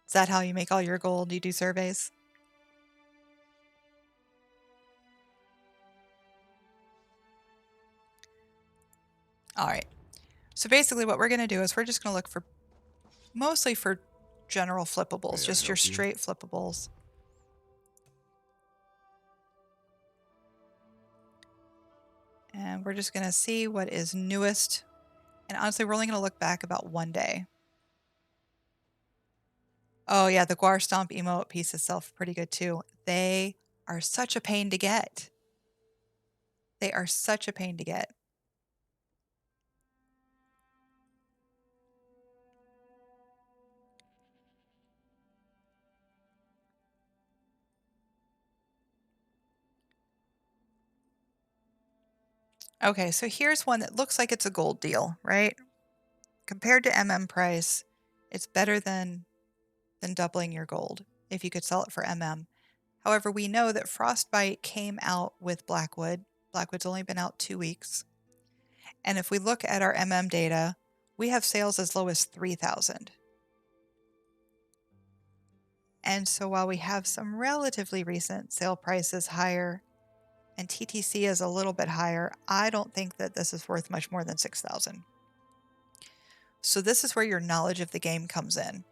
Is that how you make all your gold? You do surveys? All right. So basically what we're going to do is we're just going to look mostly for general flippables, just your straight flippables. And we're just going to see what is newest. And honestly, we're only going to look back about 1 day. Oh yeah, the Guar Stomp emote pieces sell pretty good too. They are such a pain to get. They are such a pain to get. Okay, so here's one that looks like it's a gold deal, right? Compared to MM price, it's better than doubling your gold if you could sell it for MM. However, we know that Frostbite came out with Blackwood. Blackwood's only been out 2 weeks. And if we look at our MM data, we have sales as low as 3,000. And so while we have some relatively recent sale prices higher and TTC is a little bit higher, I don't think that this is worth much more than 6,000. So this is where your knowledge of the game comes in.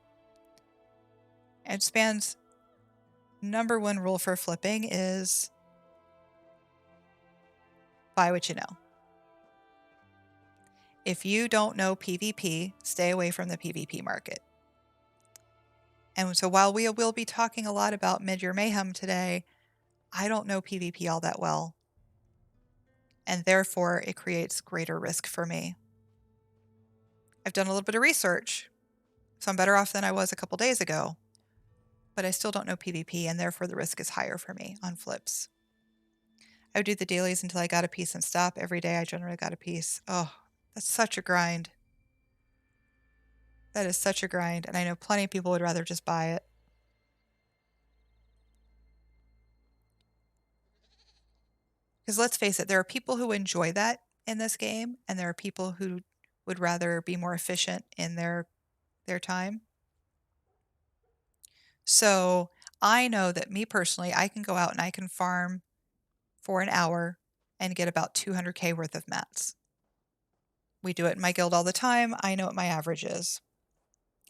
And Span's number 1 rule for flipping is buy what you know. If you don't know PvP, stay away from the PvP market. And so while we will be talking a lot about Midyear Mayhem today, I don't know PvP all that well, and therefore it creates greater risk for me. I've done a little bit of research, so I'm better off than I was a couple days ago, but I still don't know PvP, and therefore the risk is higher for me on flips. I would do the dailies until I got a piece and stop. Every day I generally got a piece. Oh, that's such a grind. That is such a grind, and I know plenty of people would rather just buy it. Because let's face it, there are people who enjoy that in this game, and there are people who would rather be more efficient in their time. So I know that me personally, I can go out and I can farm for an hour and get about 200k worth of mats. We do it in my guild all the time. I know what my average is.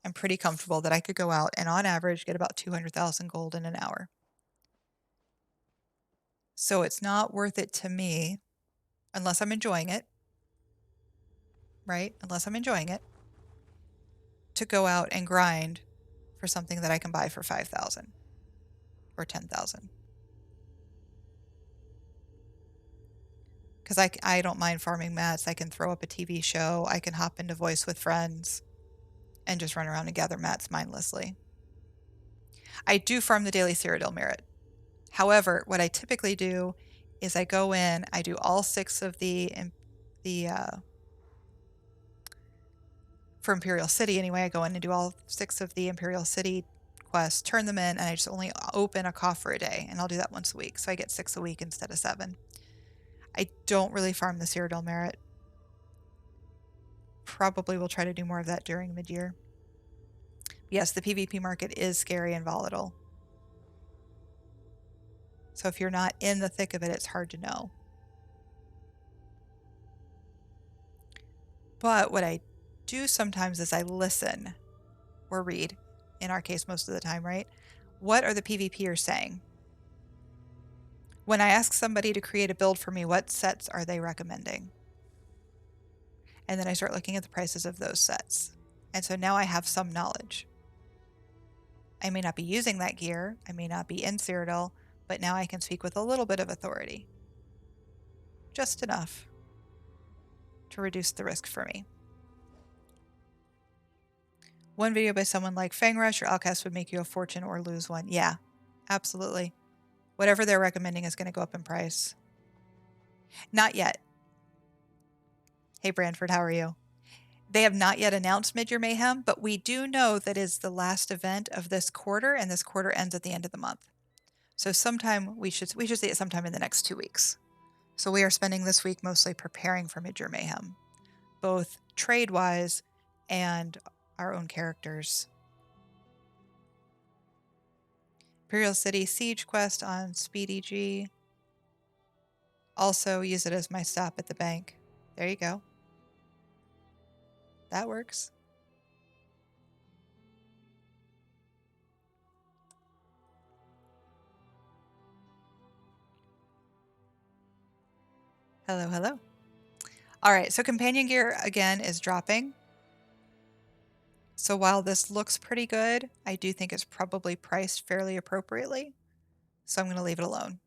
I'm pretty comfortable that I could go out and on average get about 200,000 gold in an hour. So it's not worth it to me unless I'm enjoying it, right? Unless I'm enjoying it, to go out and grind for something that I can buy for 5,000 or 10,000. Because I don't mind farming mats. I can throw up a TV show. I can hop into voice with friends and just run around and gather mats mindlessly. I do farm the daily Cyrodiil merit. However, what I typically do is I go in, I do all 6 of for Imperial City anyway, I go in and do all 6 of the Imperial City quests, turn them in, and I just only open a coffer a day, and I'll do that once a week, so I get 6 a week instead of 7. I don't really farm the Cyrodiil merit. Probably will try to do more of that during mid-year. Yes, the PvP market is scary and volatile. So if you're not in the thick of it, it's hard to know. But what I do sometimes is I listen or read, in our case most of the time, right? What are the PvPers saying? When I ask somebody to create a build for me, what sets are they recommending? And then I start looking at the prices of those sets. And so now I have some knowledge. I may not be using that gear, I may not be in Cyrodiil, but now I can speak with a little bit of authority. Just enough to reduce the risk for me. One video by someone like Fangrush or Outcast would make you a fortune or lose one. Yeah, absolutely. Whatever they're recommending is going to go up in price. Not yet. Hey, Branford, how are you? They have not yet announced Midyear Mayhem, but we do know that is the last event of this quarter, and this quarter ends at the end of the month. So sometime we should see it sometime in the next 2 weeks. So we are spending this week mostly preparing for Midyear Mayhem, both trade-wise and our own characters. Imperial City Siege Quest on Speedy G. Also use it as my stop at the bank. There you go. That works. Hello, hello. All right, so companion gear again is dropping. So while this looks pretty good, I do think it's probably priced fairly appropriately. So I'm going to leave it alone.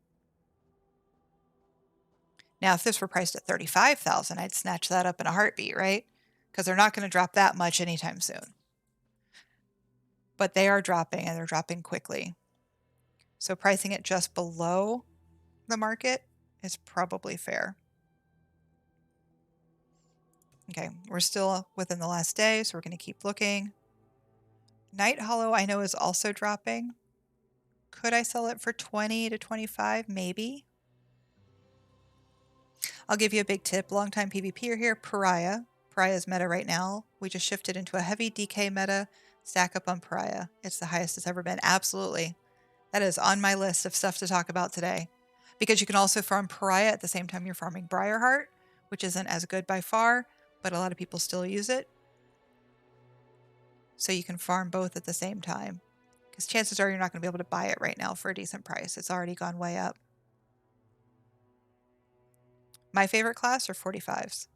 Now, if this were priced at 35,000, I'd snatch that up in a heartbeat, right? Because they're not going to drop that much anytime soon. But they are dropping, and they're dropping quickly. So pricing it just below the market is probably fair. Okay, we're still within the last day, so we're going to keep looking. Night Hollow I know is also dropping. Could I sell it for 20 to 25? Maybe. I'll give you a big tip. Longtime PvPer here, Pariah. Pariah's meta right now. We just shifted into a heavy DK meta. Stack up on Pariah. It's the highest it's ever been. Absolutely. That is on my list of stuff to talk about today. Because you can also farm Pariah at the same time you're farming Briarheart, which isn't as good by far, but a lot of people still use it. So you can farm both at the same time. Because chances are you're not going to be able to buy it right now for a decent price. It's already gone way up. My favorite class are 45s.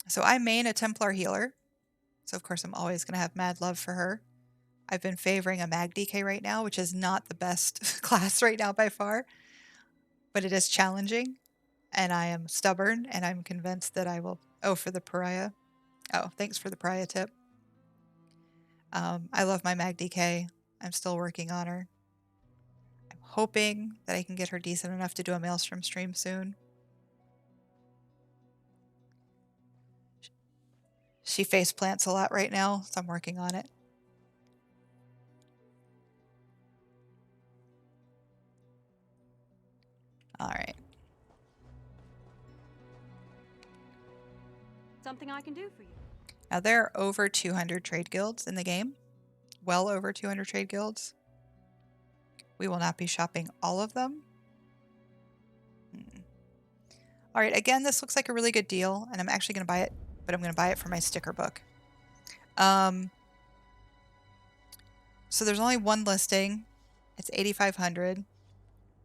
So I main a Templar healer. So of course I'm always going to have mad love for her. I've been favoring a Mag DK right now, which is not the best class right now by far, but it is challenging, and I am stubborn, and I'm convinced that I will... Oh, for the pariah. Oh, thanks for the pariah tip. I love my Mag DK. I'm still working on her. I'm hoping that I can get her decent enough to do a Maelstrom stream soon. She face plants a lot right now, so I'm working on it. All right. Something I can do for you. Now there are over 200 trade guilds in the game. Well over 200 trade guilds. We will not be shopping all of them. All right, again, this looks like a really good deal, and I'm actually going to buy it, but I'm going to buy it for my sticker book. So there's only one listing. It's 8,500.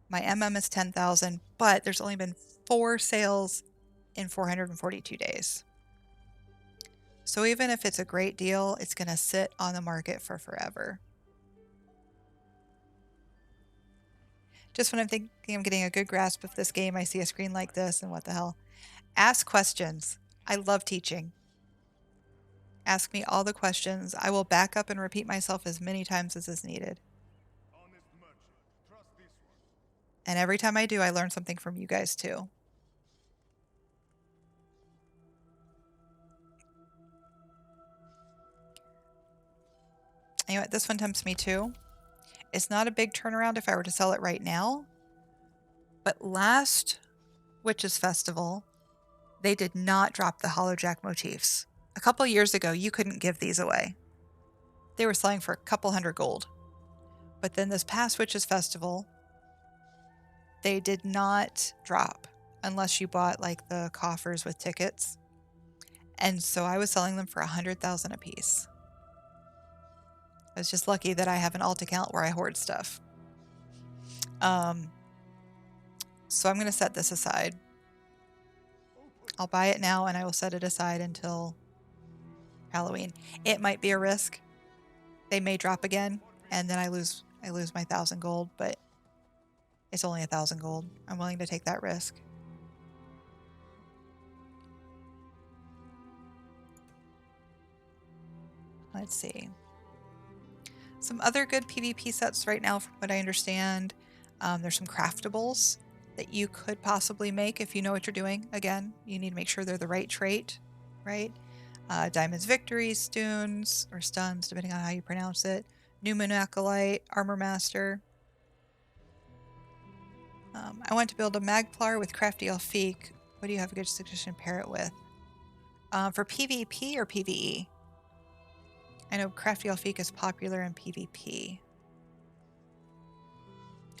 My MM is 10,000, but there's only been 4 sales in 442 days. So even if it's a great deal, it's going to sit on the market for forever. Just when I'm thinking I'm getting a good grasp of this game, I see a screen like this, and what the hell? Ask questions. I love teaching. Ask me all the questions. I will back up and repeat myself as many times as is needed. And every time I do, I learn something from you guys too. You know what? This one tempts me too. It's not a big turnaround if I were to sell it right now. But last Witches Festival, they did not drop the Hollowjack motifs. A couple years ago, you couldn't give these away. They were selling for a couple hundred gold. But then this past Witches Festival, they did not drop unless you bought like the coffers with tickets. And so I was selling them for 100,000 a piece. I was just lucky that I have an alt account where I hoard stuff. So I'm going to set this aside. I'll buy it now and I will set it aside until Halloween. It might be a risk. They may drop again and then I lose my 1,000 gold, but it's only 1,000 gold. I'm willing to take that risk. Let's see. Some other good PvP sets right now, from what I understand. There's some craftables that you could possibly make if you know what you're doing. Again, you need to make sure they're the right trait, right? Diamond's Victory, Stuns, or Stuns, depending on how you pronounce it. New Moon Acolyte, Armor Master. I want to build a Magplar with Crafty Elfique. What do you have a good suggestion to pair it with? For PvP or PvE? I know Crafty Elfique is popular in PvP.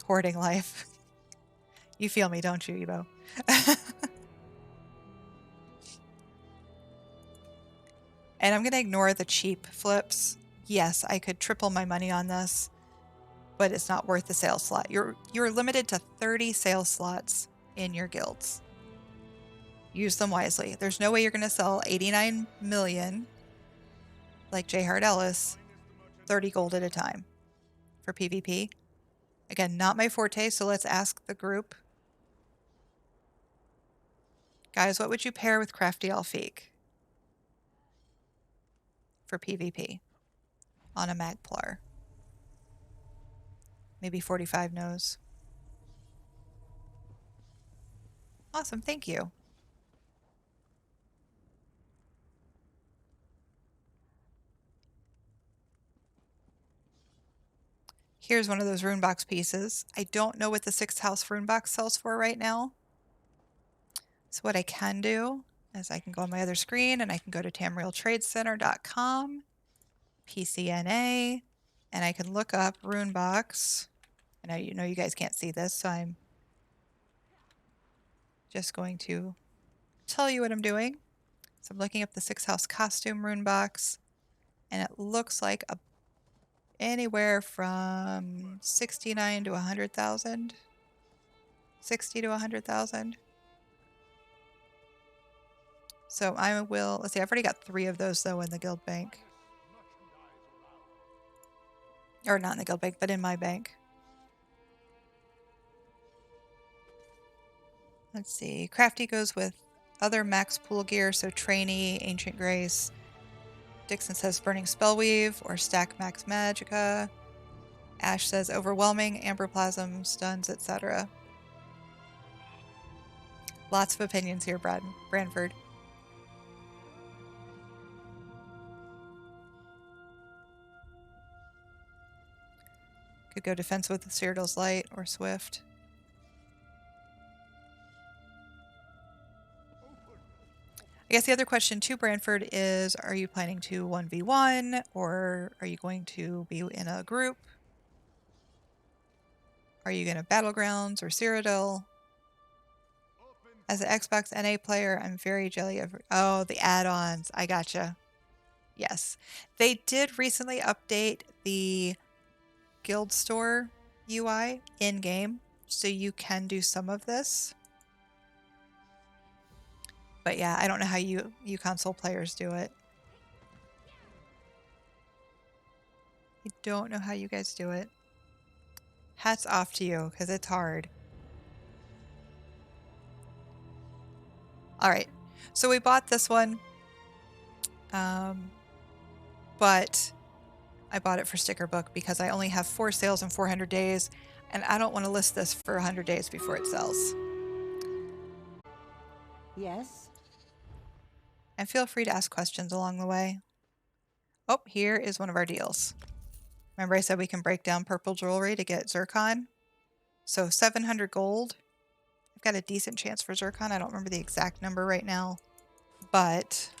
Hoarding life. You feel me, don't you, Evo? And I'm going to ignore the cheap flips. Yes, I could triple my money on this, but it's not worth the sales slot. You're limited to 30 sales slots in your guilds. Use them wisely. There's no way you're going to sell 89 million like J. Hart Ellis 30 gold at a time for PvP. Again, not my forte, so let's ask the group. Guys, what would you pair with Crafty Elfique for PvP on a Magplar? Maybe 45 knows. Awesome, thank you. Here's one of those rune box pieces. I don't know what the 6th house rune box sells for right now. So what I can do is I can go on my other screen and I can go to tamrieltradecenter.com, PCNA, and I can look up rune box. I know you guys can't see this, so I'm just going to tell you what I'm doing. So I'm looking up the 6th house costume rune box, and it looks like anywhere from 69 to 100,000. 60 to 100,000. So I will, let's see, I've already got 3 of those though in the guild bank. Or not in the guild bank, but in my bank. Let's see, Crafty goes with other max pool gear, so Trainee, Ancient Grace. Dixon says Burning Spellweave or Stack Max Magicka. Ash says Overwhelming, Amber Plasm, Stuns, etc. Lots of opinions here, Branford. Could go defense with Cyrodiil's Light or Swift. I guess the other question to Branford is, are you planning to 1v1 or are you going to be in a group? Are you going to Battlegrounds or Cyrodiil? As an Xbox NA player, I'm very jelly of... Oh, the add-ons. I gotcha. Yes. They did recently update the Guild Store UI in-game, so you can do some of this. But yeah, I don't know how you console players do it. I don't know how you guys do it. Hats off to you, because it's hard. Alright, so we bought this one. But I bought it for sticker book because I only have 4 sales in 400 days, and I don't want to list this for 100 days before it sells. Yes? And feel free to ask questions along the way. Oh, here is one of our deals. Remember I said we can break down purple jewelry to get zircon? So 700 gold. I've got a decent chance for zircon. I don't remember the exact number right now, but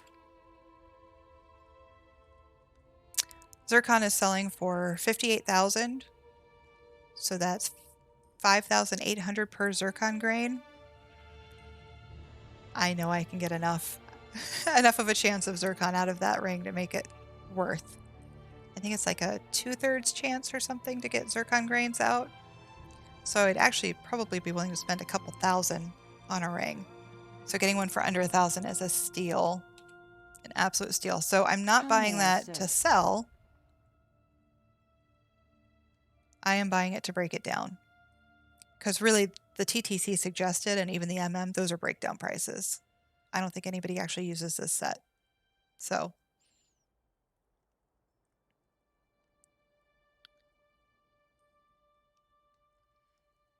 zircon is selling for 58,000. So that's 5,800 per zircon grain. I know I can get enough of a chance of zircon out of that ring to make it worth. I think it's like a 2/3 chance or something to get zircon grains out. So I'd actually probably be willing to spend a couple thousand on a ring. So getting one for under 1,000 is a steal, an absolute steal. So I'm not buying that to sell. I am buying it to break it down. Because really, the TTC suggested, and even the MM, those are breakdown prices. I don't think anybody actually uses this set. So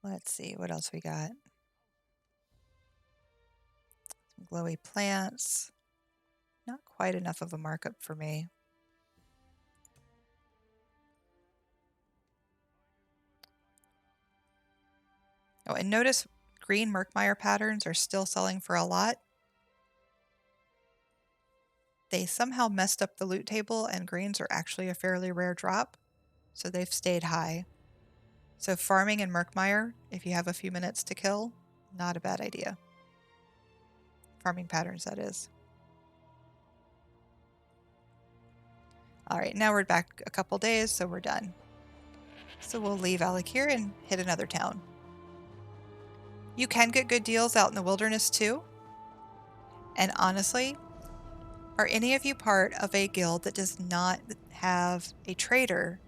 let's see what else we got. Some glowy plants. Not quite enough of a markup for me. Oh, and notice green Murkmire patterns are still selling for a lot. They somehow messed up the loot table, and greens are actually a fairly rare drop, so they've stayed high. So farming in Murkmire, if you have a few minutes to kill, not a bad idea. Farming patterns, that is. Alright, now we're back a couple days, so we're done. So we'll leave Alakir and hit another town. You can get good deals out in the wilderness too. And honestly, are any of you part of a guild that does not have a trader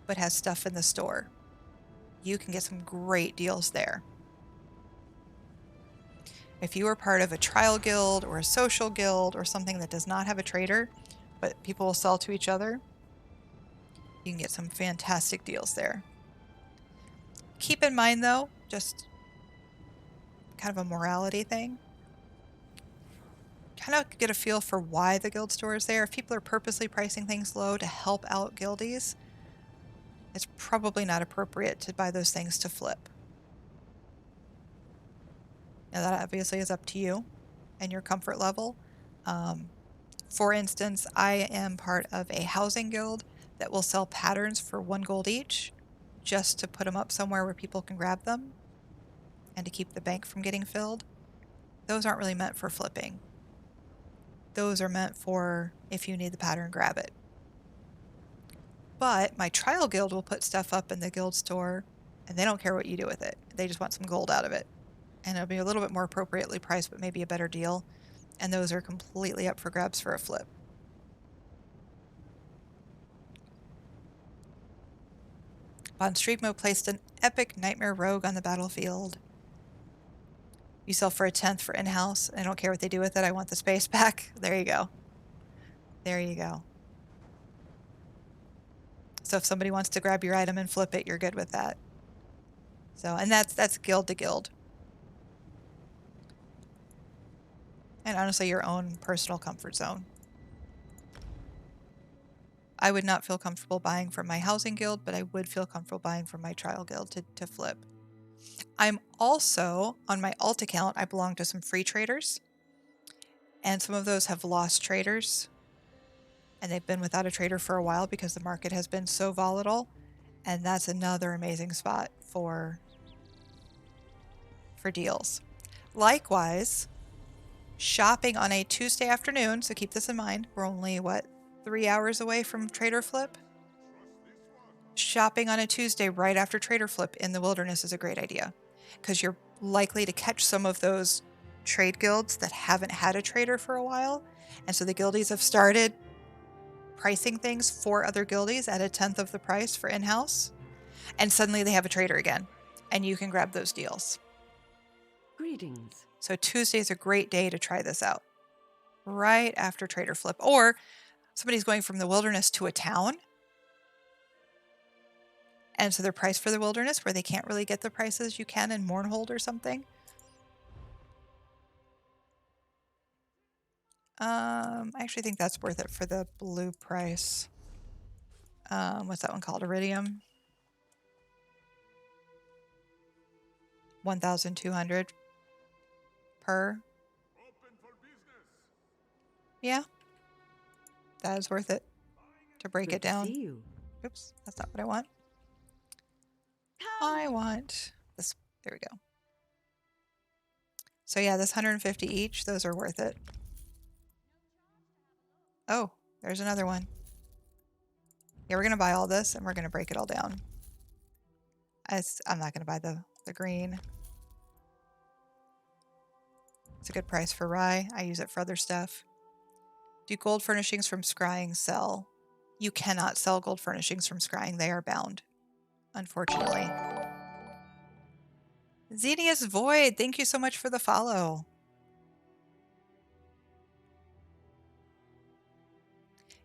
but has stuff in the store? You can get some great deals there. If you are part of a trial guild or a social guild or something that does not have a trader, but people will sell to each other, you can get some fantastic deals there. Keep in mind though, just kind of a morality thing, kind of get a feel for why the guild store is there. If people are purposely pricing things low to help out guildies, it's probably not appropriate to buy those things to flip. Now that obviously is up to you and your comfort level. For instance, I am part of a housing guild that will sell patterns for 1 gold each, just to put them up somewhere where people can grab them and to keep the bank from getting filled. Those aren't really meant for flipping. Those are meant for if you need the pattern, grab it. But my trial guild will put stuff up in the guild store and they don't care what you do with it. They just want some gold out of it. And it'll be a little bit more appropriately priced, but maybe a better deal. And those are completely up for grabs for a flip. Von Streetmo placed an epic Nightmare Rogue on the battlefield. You sell for a 10th for in-house. I don't care what they do with it. I want the space back. There you go. There you go. So if somebody wants to grab your item and flip it, you're good with that. So, and that's guild to guild. And honestly, your own personal comfort zone. I would not feel comfortable buying from my housing guild, but I would feel comfortable buying from my trial guild to flip. I'm also, on my alt account, I belong to some free traders. And some of those have lost traders. And they've been without a trader for a while because the market has been so volatile. And that's another amazing spot for deals. Likewise, shopping on a Tuesday afternoon, so keep this in mind, we're only, 3 hours away from Trader Flip? Shopping on a Tuesday right after Trader Flip in the wilderness is a great idea because you're likely to catch some of those trade guilds that haven't had a trader for a while. And so the guildies have started pricing things for other guildies at a 10th of the price for in-house. And suddenly they have a trader again and you can grab those deals. Greetings. So Tuesday is a great day to try this out. Right after Trader Flip. Or somebody's going from the wilderness to a town. And so they're priced for the wilderness where they can't really get the prices you can in Mournhold or something. I actually think that's worth it for the blue price. What's that one called? Iridium? 1,200 per. Yeah. That is worth it to break Good it down. To see you. Oops, that's not what I want. I want this. There we go. So yeah, this 150 each, those are worth it. Oh, there's another one. Yeah, we're going to buy all this and we're going to break it all down. I'm not going to buy the green. It's a good price for rye. I use it for other stuff. Do gold furnishings from scrying sell? You cannot sell gold furnishings from scrying. They are bound, unfortunately. Xenius Void, thank you so much for the follow.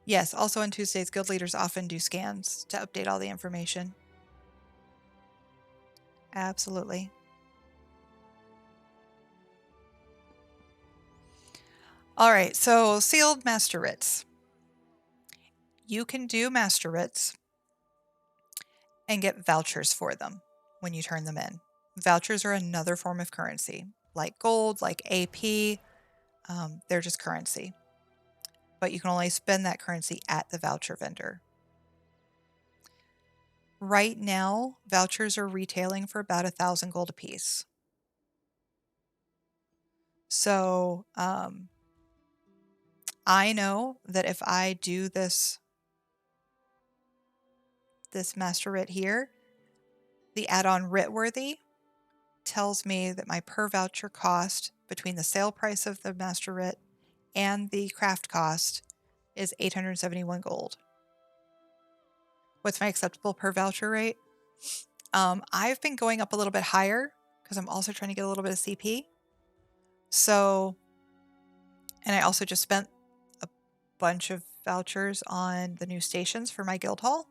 Yes, also on Tuesdays, guild leaders often do scans to update all the information. Absolutely. All right, so sealed master writs. You can do master writs and get vouchers for them when you turn them in. Vouchers are another form of currency, like gold, like AP. They're just currency. But you can only spend that currency at the voucher vendor. Right now, vouchers are retailing for about 1,000 gold apiece. So I know that if I do this master writ here, the add-on Writworthy tells me that my per voucher cost between the sale price of the master writ and the craft cost is 871 gold. What's my acceptable per voucher rate? I've been going up a little bit higher because I'm also trying to get a little bit of CP. So, and I also just spent a bunch of vouchers on the new stations for my guild hall.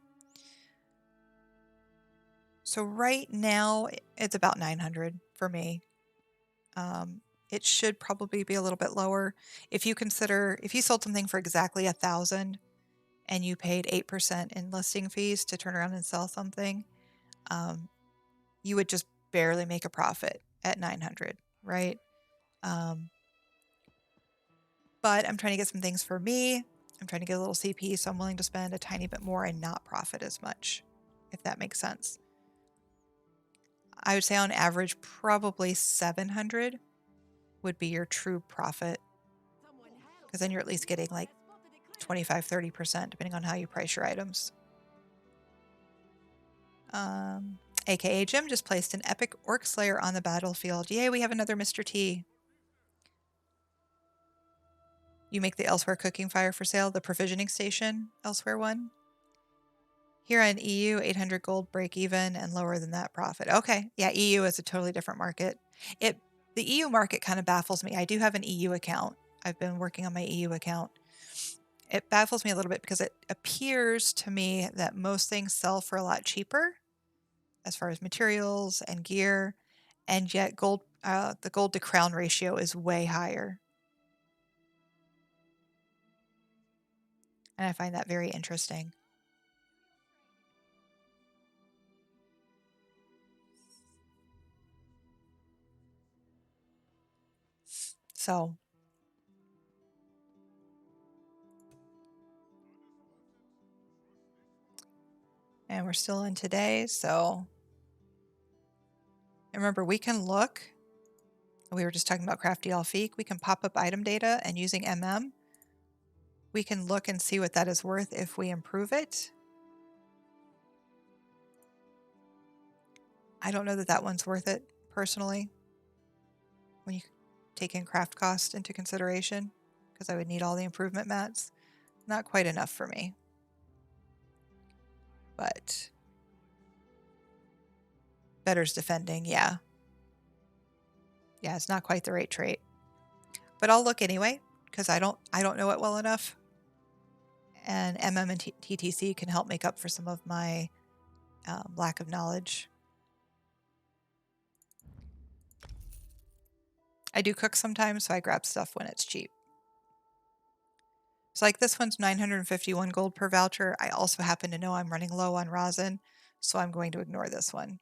So right now it's about 900 for me. It should probably be a little bit lower. If you sold something for exactly 1,000 and you paid 8% in listing fees to turn around and sell something, you would just barely make a profit at 900, right? But I'm trying to get some things for me. I'm trying to get a little CP, so I'm willing to spend a tiny bit more and not profit as much, if that makes sense. I would say on average, probably 700 would be your true profit, because then you're at least getting like 25-30% depending on how you price your items. AKA Jim just placed an epic Orc Slayer on the battlefield. Yay, we have another Mr. T. You make the Elsewhere cooking fire for sale, the provisioning station, Elsewhere one. Here on EU, 800 gold break even and lower than that profit. Okay, yeah, EU is a totally different market. The EU market kind of baffles me. I do have an EU account. I've been working on my EU account. It baffles me a little bit because it appears to me that most things sell for a lot cheaper as far as materials and gear, and yet the gold to crown ratio is way higher. And I find that very interesting. So, and we're still in today, so and remember, we can look. We were just talking about Crafty Alfiq. We can pop up item data, and using MM, we can look and see what that is worth if we improve it. I don't know that that one's worth it, personally, when you take in craft cost into consideration, because I would need all the improvement mats. Not quite enough for me. But better's defending, yeah. Yeah, it's not quite the right trait. But I'll look anyway, because I don't know it well enough. And MM and TTC can help make up for some of my lack of knowledge. I do cook sometimes, so I grab stuff when it's cheap. So like this one's 951 gold per voucher. I also happen to know I'm running low on rosin, so I'm going to ignore this one.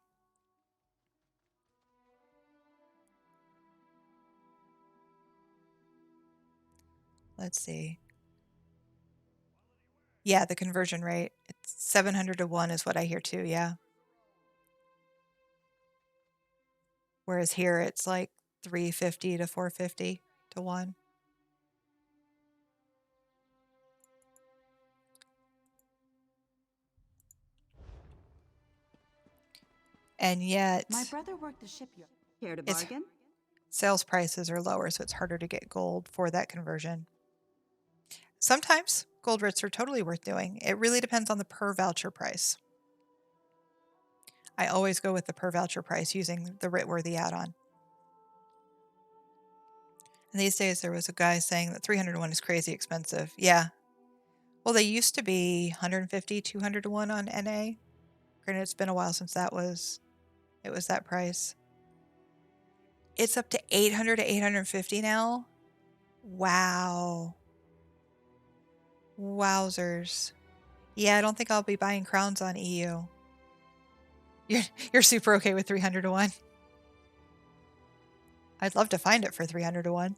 Let's see. Yeah, the conversion rate. It's 700 to 1 is what I hear too, yeah. Whereas here it's like 350 to 450 to 1. And yet My brother worked the shipyard. Care to It's- bargain? sales prices are lower, so it's harder to get gold for that conversion. Sometimes gold writs are totally worth doing. It really depends on the per voucher price. I always go with the per voucher price using the writ-worthy add-on. And these days there was a guy saying that 300 to 1 is crazy expensive. Yeah. Well, they used to be 150, 200 to 1 on NA. Granted, it's been a while since it was that price. It's up to 800 to 850 now. Wow. Wowzers. Yeah, I don't think I'll be buying crowns on EU. You're super okay with 300 to 1? I'd love to find it for 300 to 1.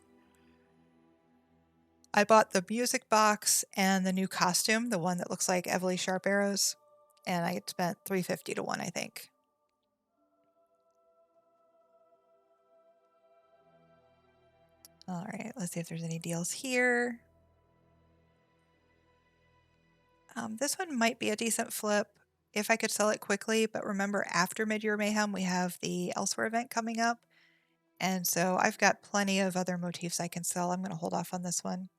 I bought the music box and the new costume, the one that looks like Evely Sharp Arrows, and I spent 350 to 1, I think. All right, let's see if there's any deals here. This one might be a decent flip if I could sell it quickly, but remember after Midyear Mayhem, we have the Elsewhere event coming up. And so I've got plenty of other motifs I can sell. I'm going to hold off on this one.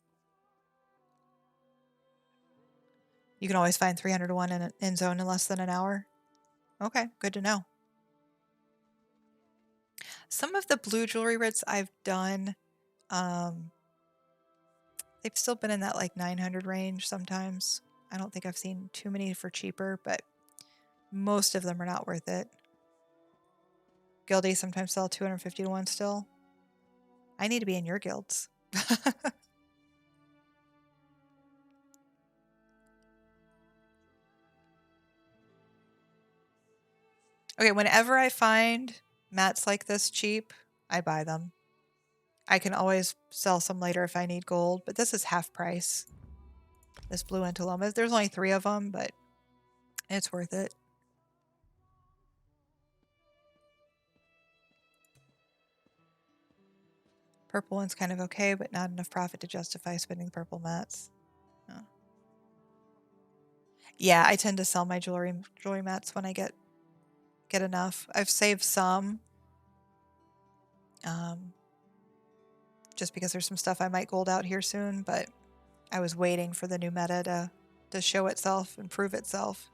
You can always find 300 to 1 in zone in less than an hour. Okay, good to know. Some of the blue jewelry writs I've done, they've still been in that like 900 range sometimes. I don't think I've seen too many for cheaper, but most of them are not worth it. Guildy sometimes sell 250 to 1 still. I need to be in your guilds. Okay, whenever I find mats like this cheap, I buy them. I can always sell some later if I need gold, but this is half price. This blue Antiloma. There's only 3 of them, but it's worth it. Purple one's kind of okay, but not enough profit to justify spending purple mats. Oh. Yeah, I tend to sell my jewelry mats when I get enough. I've saved some just because there's some stuff I might gold out here soon, but I was waiting for the new meta to show itself and prove itself.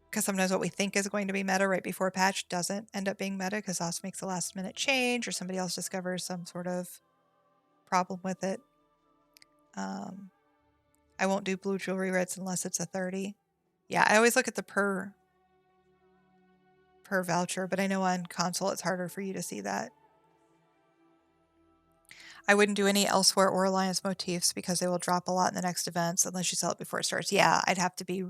Because sometimes what we think is going to be meta right before a patch doesn't end up being meta because OS makes a last minute change or somebody else discovers some sort of problem with it. I won't do blue jewelry reds unless it's a 30. Yeah, I always look at the per voucher, but I know on console it's harder for you to see that. I wouldn't do any elsewhere or alliance motifs because they will drop a lot in the next events unless you sell it before it starts. Yeah, I'd have to be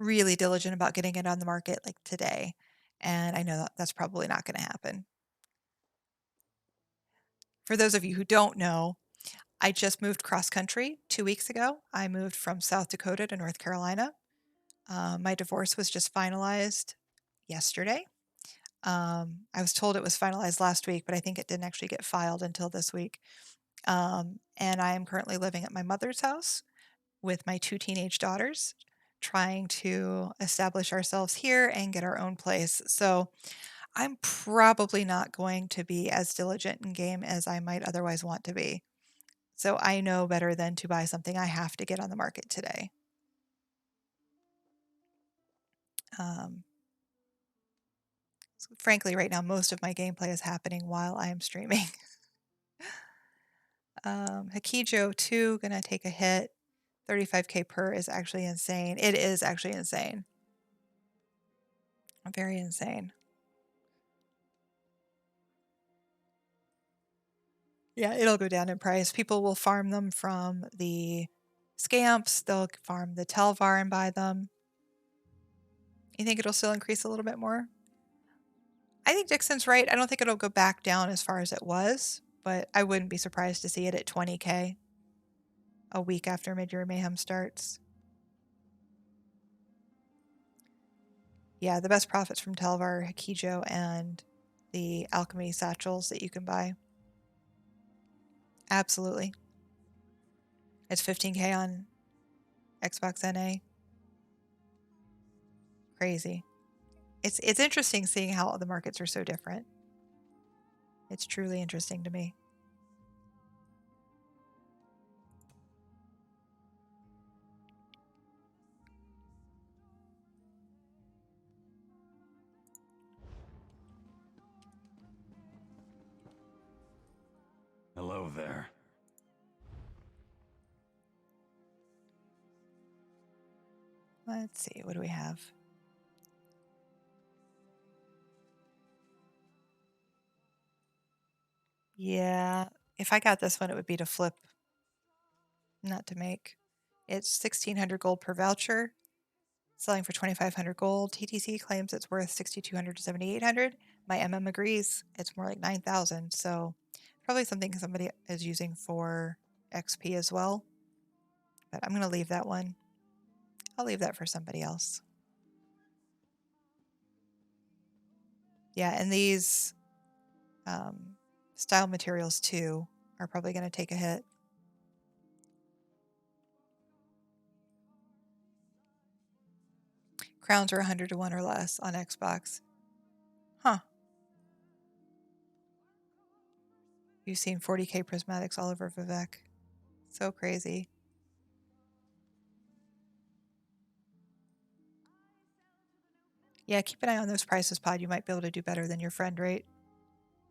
really diligent about getting it on the market like today. And I know that that's probably not going to happen. For those of you who don't know, I just moved cross country 2 weeks ago. I moved from South Dakota to North Carolina. My divorce was just finalized yesterday. I was told it was finalized last week, but I think it didn't actually get filed until this week. And I am currently living at my mother's house with my 2 teenage daughters, trying to establish ourselves here and get our own place. So I'm probably not going to be as diligent in game as I might otherwise want to be. So I know better than to buy something I have to get on the market today. So frankly, right now, most of my gameplay is happening while I am streaming. Hakijo 2, gonna take a hit. 35k per is actually insane. It is actually insane. Very insane. Yeah, it'll go down in price. People will farm them from the scamps. They'll farm the Telvar and buy them. You think it'll still increase a little bit more? I think Dixon's right. I don't think it'll go back down as far as it was, but I wouldn't be surprised to see it at 20k a week after Midyear Mayhem starts. Yeah, the best profits from Telvar are Hakijo and the alchemy satchels that you can buy. Absolutely. It's 15k on Xbox NA. Crazy. It's interesting seeing how the markets are so different. It's truly interesting to me. Hello there. Let's see, what do we have? Yeah, if I got this one, it would be to flip, not to make. It's 1,600 gold per voucher, selling for 2,500 gold. TTC claims it's worth 6,200 to 7,800. My MM agrees. It's more like 9,000. So probably something somebody is using for XP as well. But I'm going to leave that one. I'll leave that for somebody else. Yeah, and these style materials too are probably going to take a hit. Crowns are 100 to 1 or less on Xbox. Huh. You've seen 40k prismatics all over Vivek. So crazy. Yeah, keep an eye on those prices, Pod. You might be able to do better than your friend rate.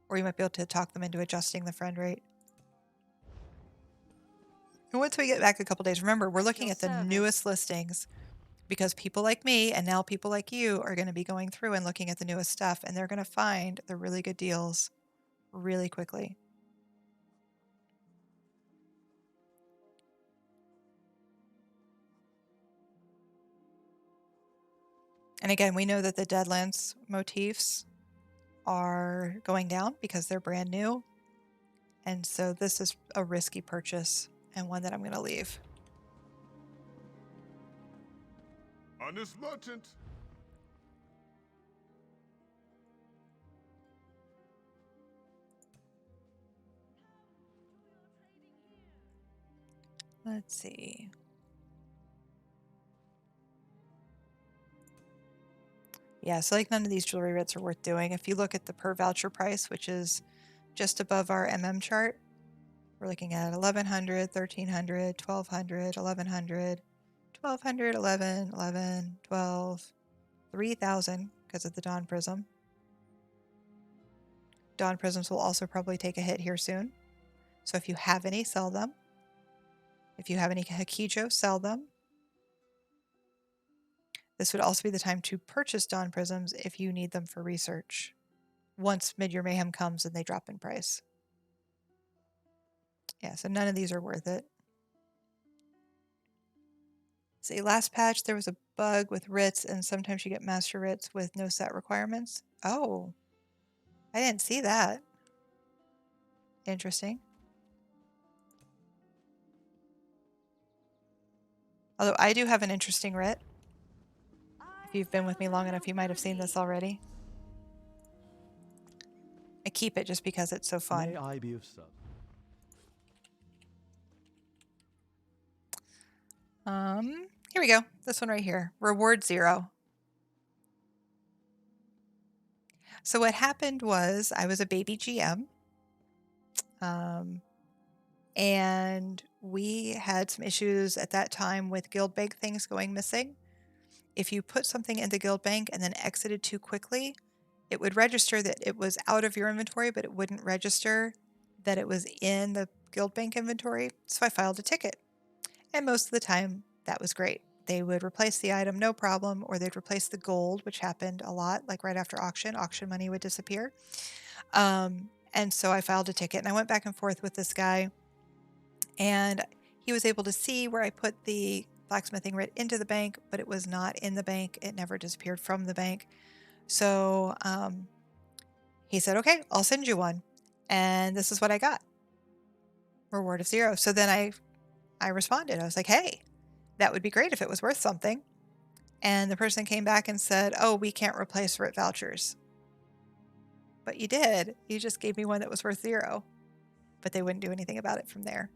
Or you might be able to talk them into adjusting the friend rate. And once we get back a couple days, remember, we're looking at the newest listings because people like me and now people like you are going to be going through and looking at the newest stuff, and they're going to find the really good deals really quickly. And again, we know that the Deadlands motifs are going down because they're brand new. And so this is a risky purchase and one that I'm going to leave. Honest merchant. Let's see. Yeah, so like none of these jewelry writs are worth doing. If you look at the per voucher price, which is just above our chart. We're looking at 1100, 1300, 1200, 1100, 1200, 11, 11, 12, 3000 because of the Dawn Prism. Dawn Prisms will also probably take a hit here soon. So if you have any, sell them. If you have any Hakijo, sell them. This would also be the time to purchase Dawn Prisms if you need them for research, once Midyear Mayhem comes and they drop in price. Yeah, so none of these are worth it. See, last patch there was a bug with writs, and sometimes you get master writs with no set requirements. Oh, I didn't see that. Interesting. Although I do have an interesting writ. If you've been with me long enough, you might have seen this already. I keep it just because it's so fun. May I be of service? Here we go. This one right here. Reward 0. So what happened was I was a baby GM. And we had some issues at that time with guild bank things going missing. If you put something in the guild bank and then exited too quickly, it would register that it was out of your inventory, but it wouldn't register that it was in the guild bank inventory. So I filed a ticket. And most of the time, that was great. They would replace the item, no problem, or they'd replace the gold, which happened a lot, like right after auction. Auction money would disappear. And so I filed a ticket, and I went back and forth with this guy, and he was able to see where I put the blacksmithing writ into the bank, but it was not in the bank. It never disappeared from the bank. So he said, okay, I'll send you one. And this is what I got. Reward of 0. So then I responded. I was like, hey, that would be great if it was worth something. And the person came back and said, oh, we can't replace writ vouchers. But you did. You just gave me one that was worth 0. But they wouldn't do anything about it from there.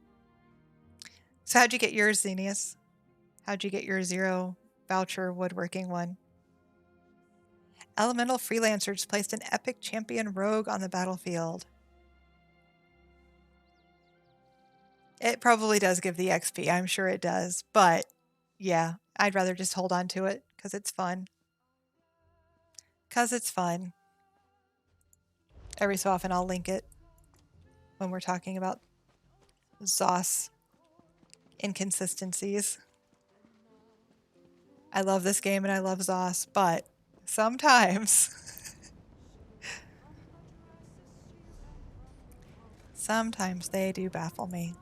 So how'd you get yours, Xenius? How'd you get your 0 voucher woodworking one? Elemental Freelancers placed an epic champion rogue on the battlefield. It probably does give the XP. I'm sure it does. But yeah, I'd rather just hold on to it because it's fun. Because it's fun. Every so often I'll link it when we're talking about ZOS inconsistencies. I love this game and I love ZOS, but sometimes sometimes they do baffle me.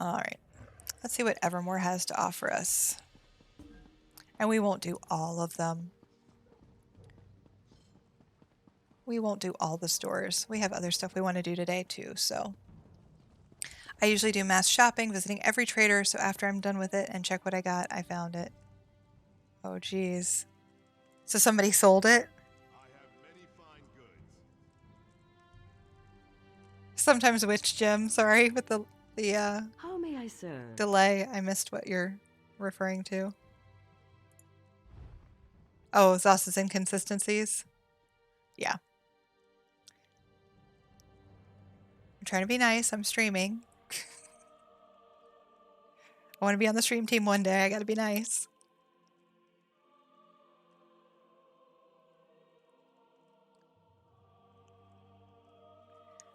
All right, let's see what Evermore has to offer us. And we won't do all of them. We won't do all the stores. We have other stuff we want to do today too, so. I usually do mass shopping, visiting every trader, so after I'm done with it and check what I got, I found it. Oh, geez. So somebody sold it? I have many fine goods. Sometimes Witch Gem, sorry, with the How may I serve? delay. I missed what you're referring to. Oh, Zos's inconsistencies? Yeah. I'm trying to be nice. I'm streaming. I want to be on the stream team one day. I got to be nice.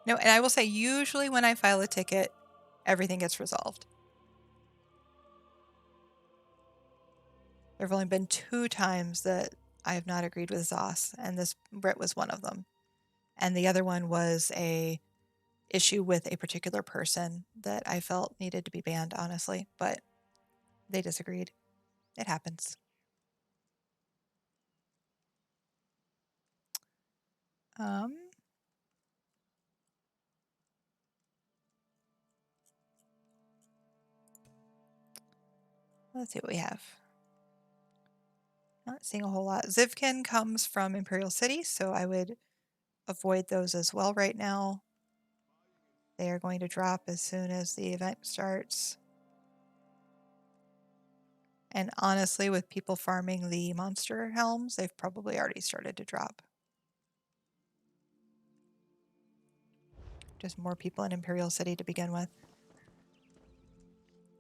No, and I will say, usually when I file a ticket, everything gets resolved. There have only been 2 times that I have not agreed with Zos, and this Brit was one of them. And the other one was a issue with a particular person that I felt needed to be banned, honestly, but they disagreed. It happens. Let's see what we have. Not seeing a whole lot. Zivkin comes from Imperial City, so I would avoid those as well right now. They are going to drop as soon as the event starts. And honestly, with people farming the monster helms, they've probably already started to drop. Just more people in Imperial City to begin with.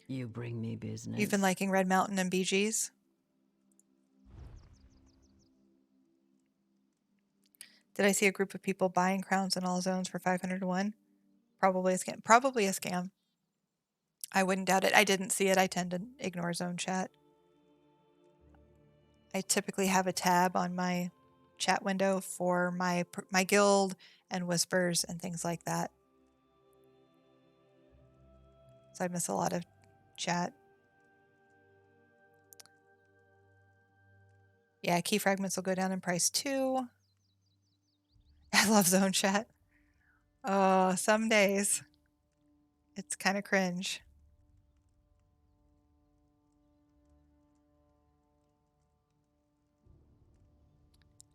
You bring me business. You've been liking Red Mountain and BGs? Did I see a group of people buying crowns in all zones for 500 to 1? Probably a scam. Probably a scam. I wouldn't doubt it. I didn't see it. I tend to ignore zone chat. I typically have a tab on my chat window for my guild and whispers and things like that. So I miss a lot of chat. Yeah, key fragments will go down in price too. I love zone chat. Oh, some days it's kind of cringe.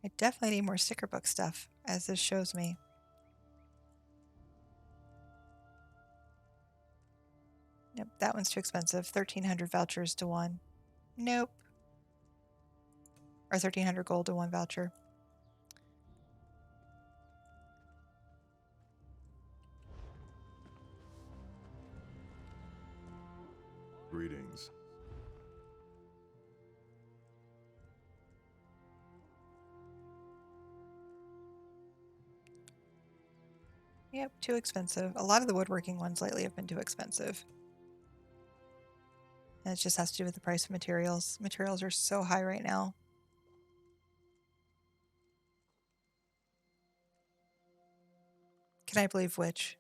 I definitely need more sticker book stuff, as this shows me. Yep, that one's too expensive. 1,300 vouchers to 1. Nope. Or 1,300 gold to 1 voucher. Greetings. Yep, too expensive. A lot of the woodworking ones lately have been too expensive. And it just has to do with the price of materials. Materials are so high right now. Can I believe which?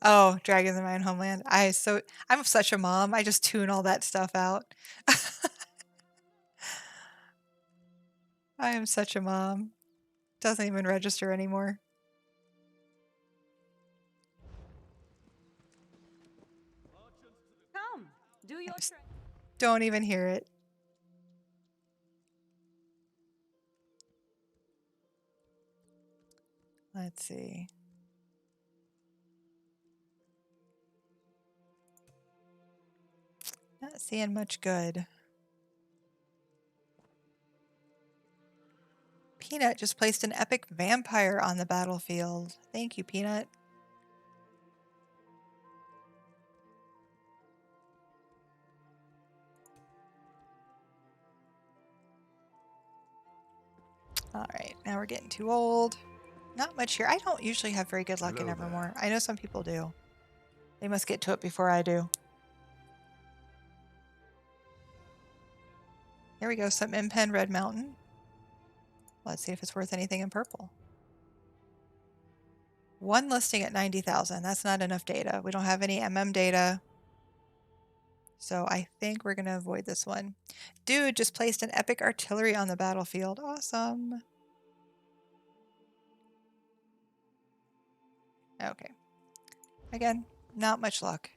Oh, Dragons in My Own Homeland. I'm such a mom. I just tune all that stuff out. I am such a mom. Doesn't even register anymore. Come, do your Don't even hear it. Let's see. Not seeing much good. Peanut just placed an epic vampire on the battlefield. Thank you, Peanut. All right, now we're getting too old. Not much here. I don't usually have very good luck in Hello there. Evermore. I know some people do. They must get to it before I do. Here we go, some Impen Red Mountain. Let's see if it's worth anything in purple. One listing at 90,000. That's not enough data. We don't have any data. So I think we're going to avoid this one. Dude just placed an epic artillery on the battlefield. Awesome. Okay. Again, not much luck.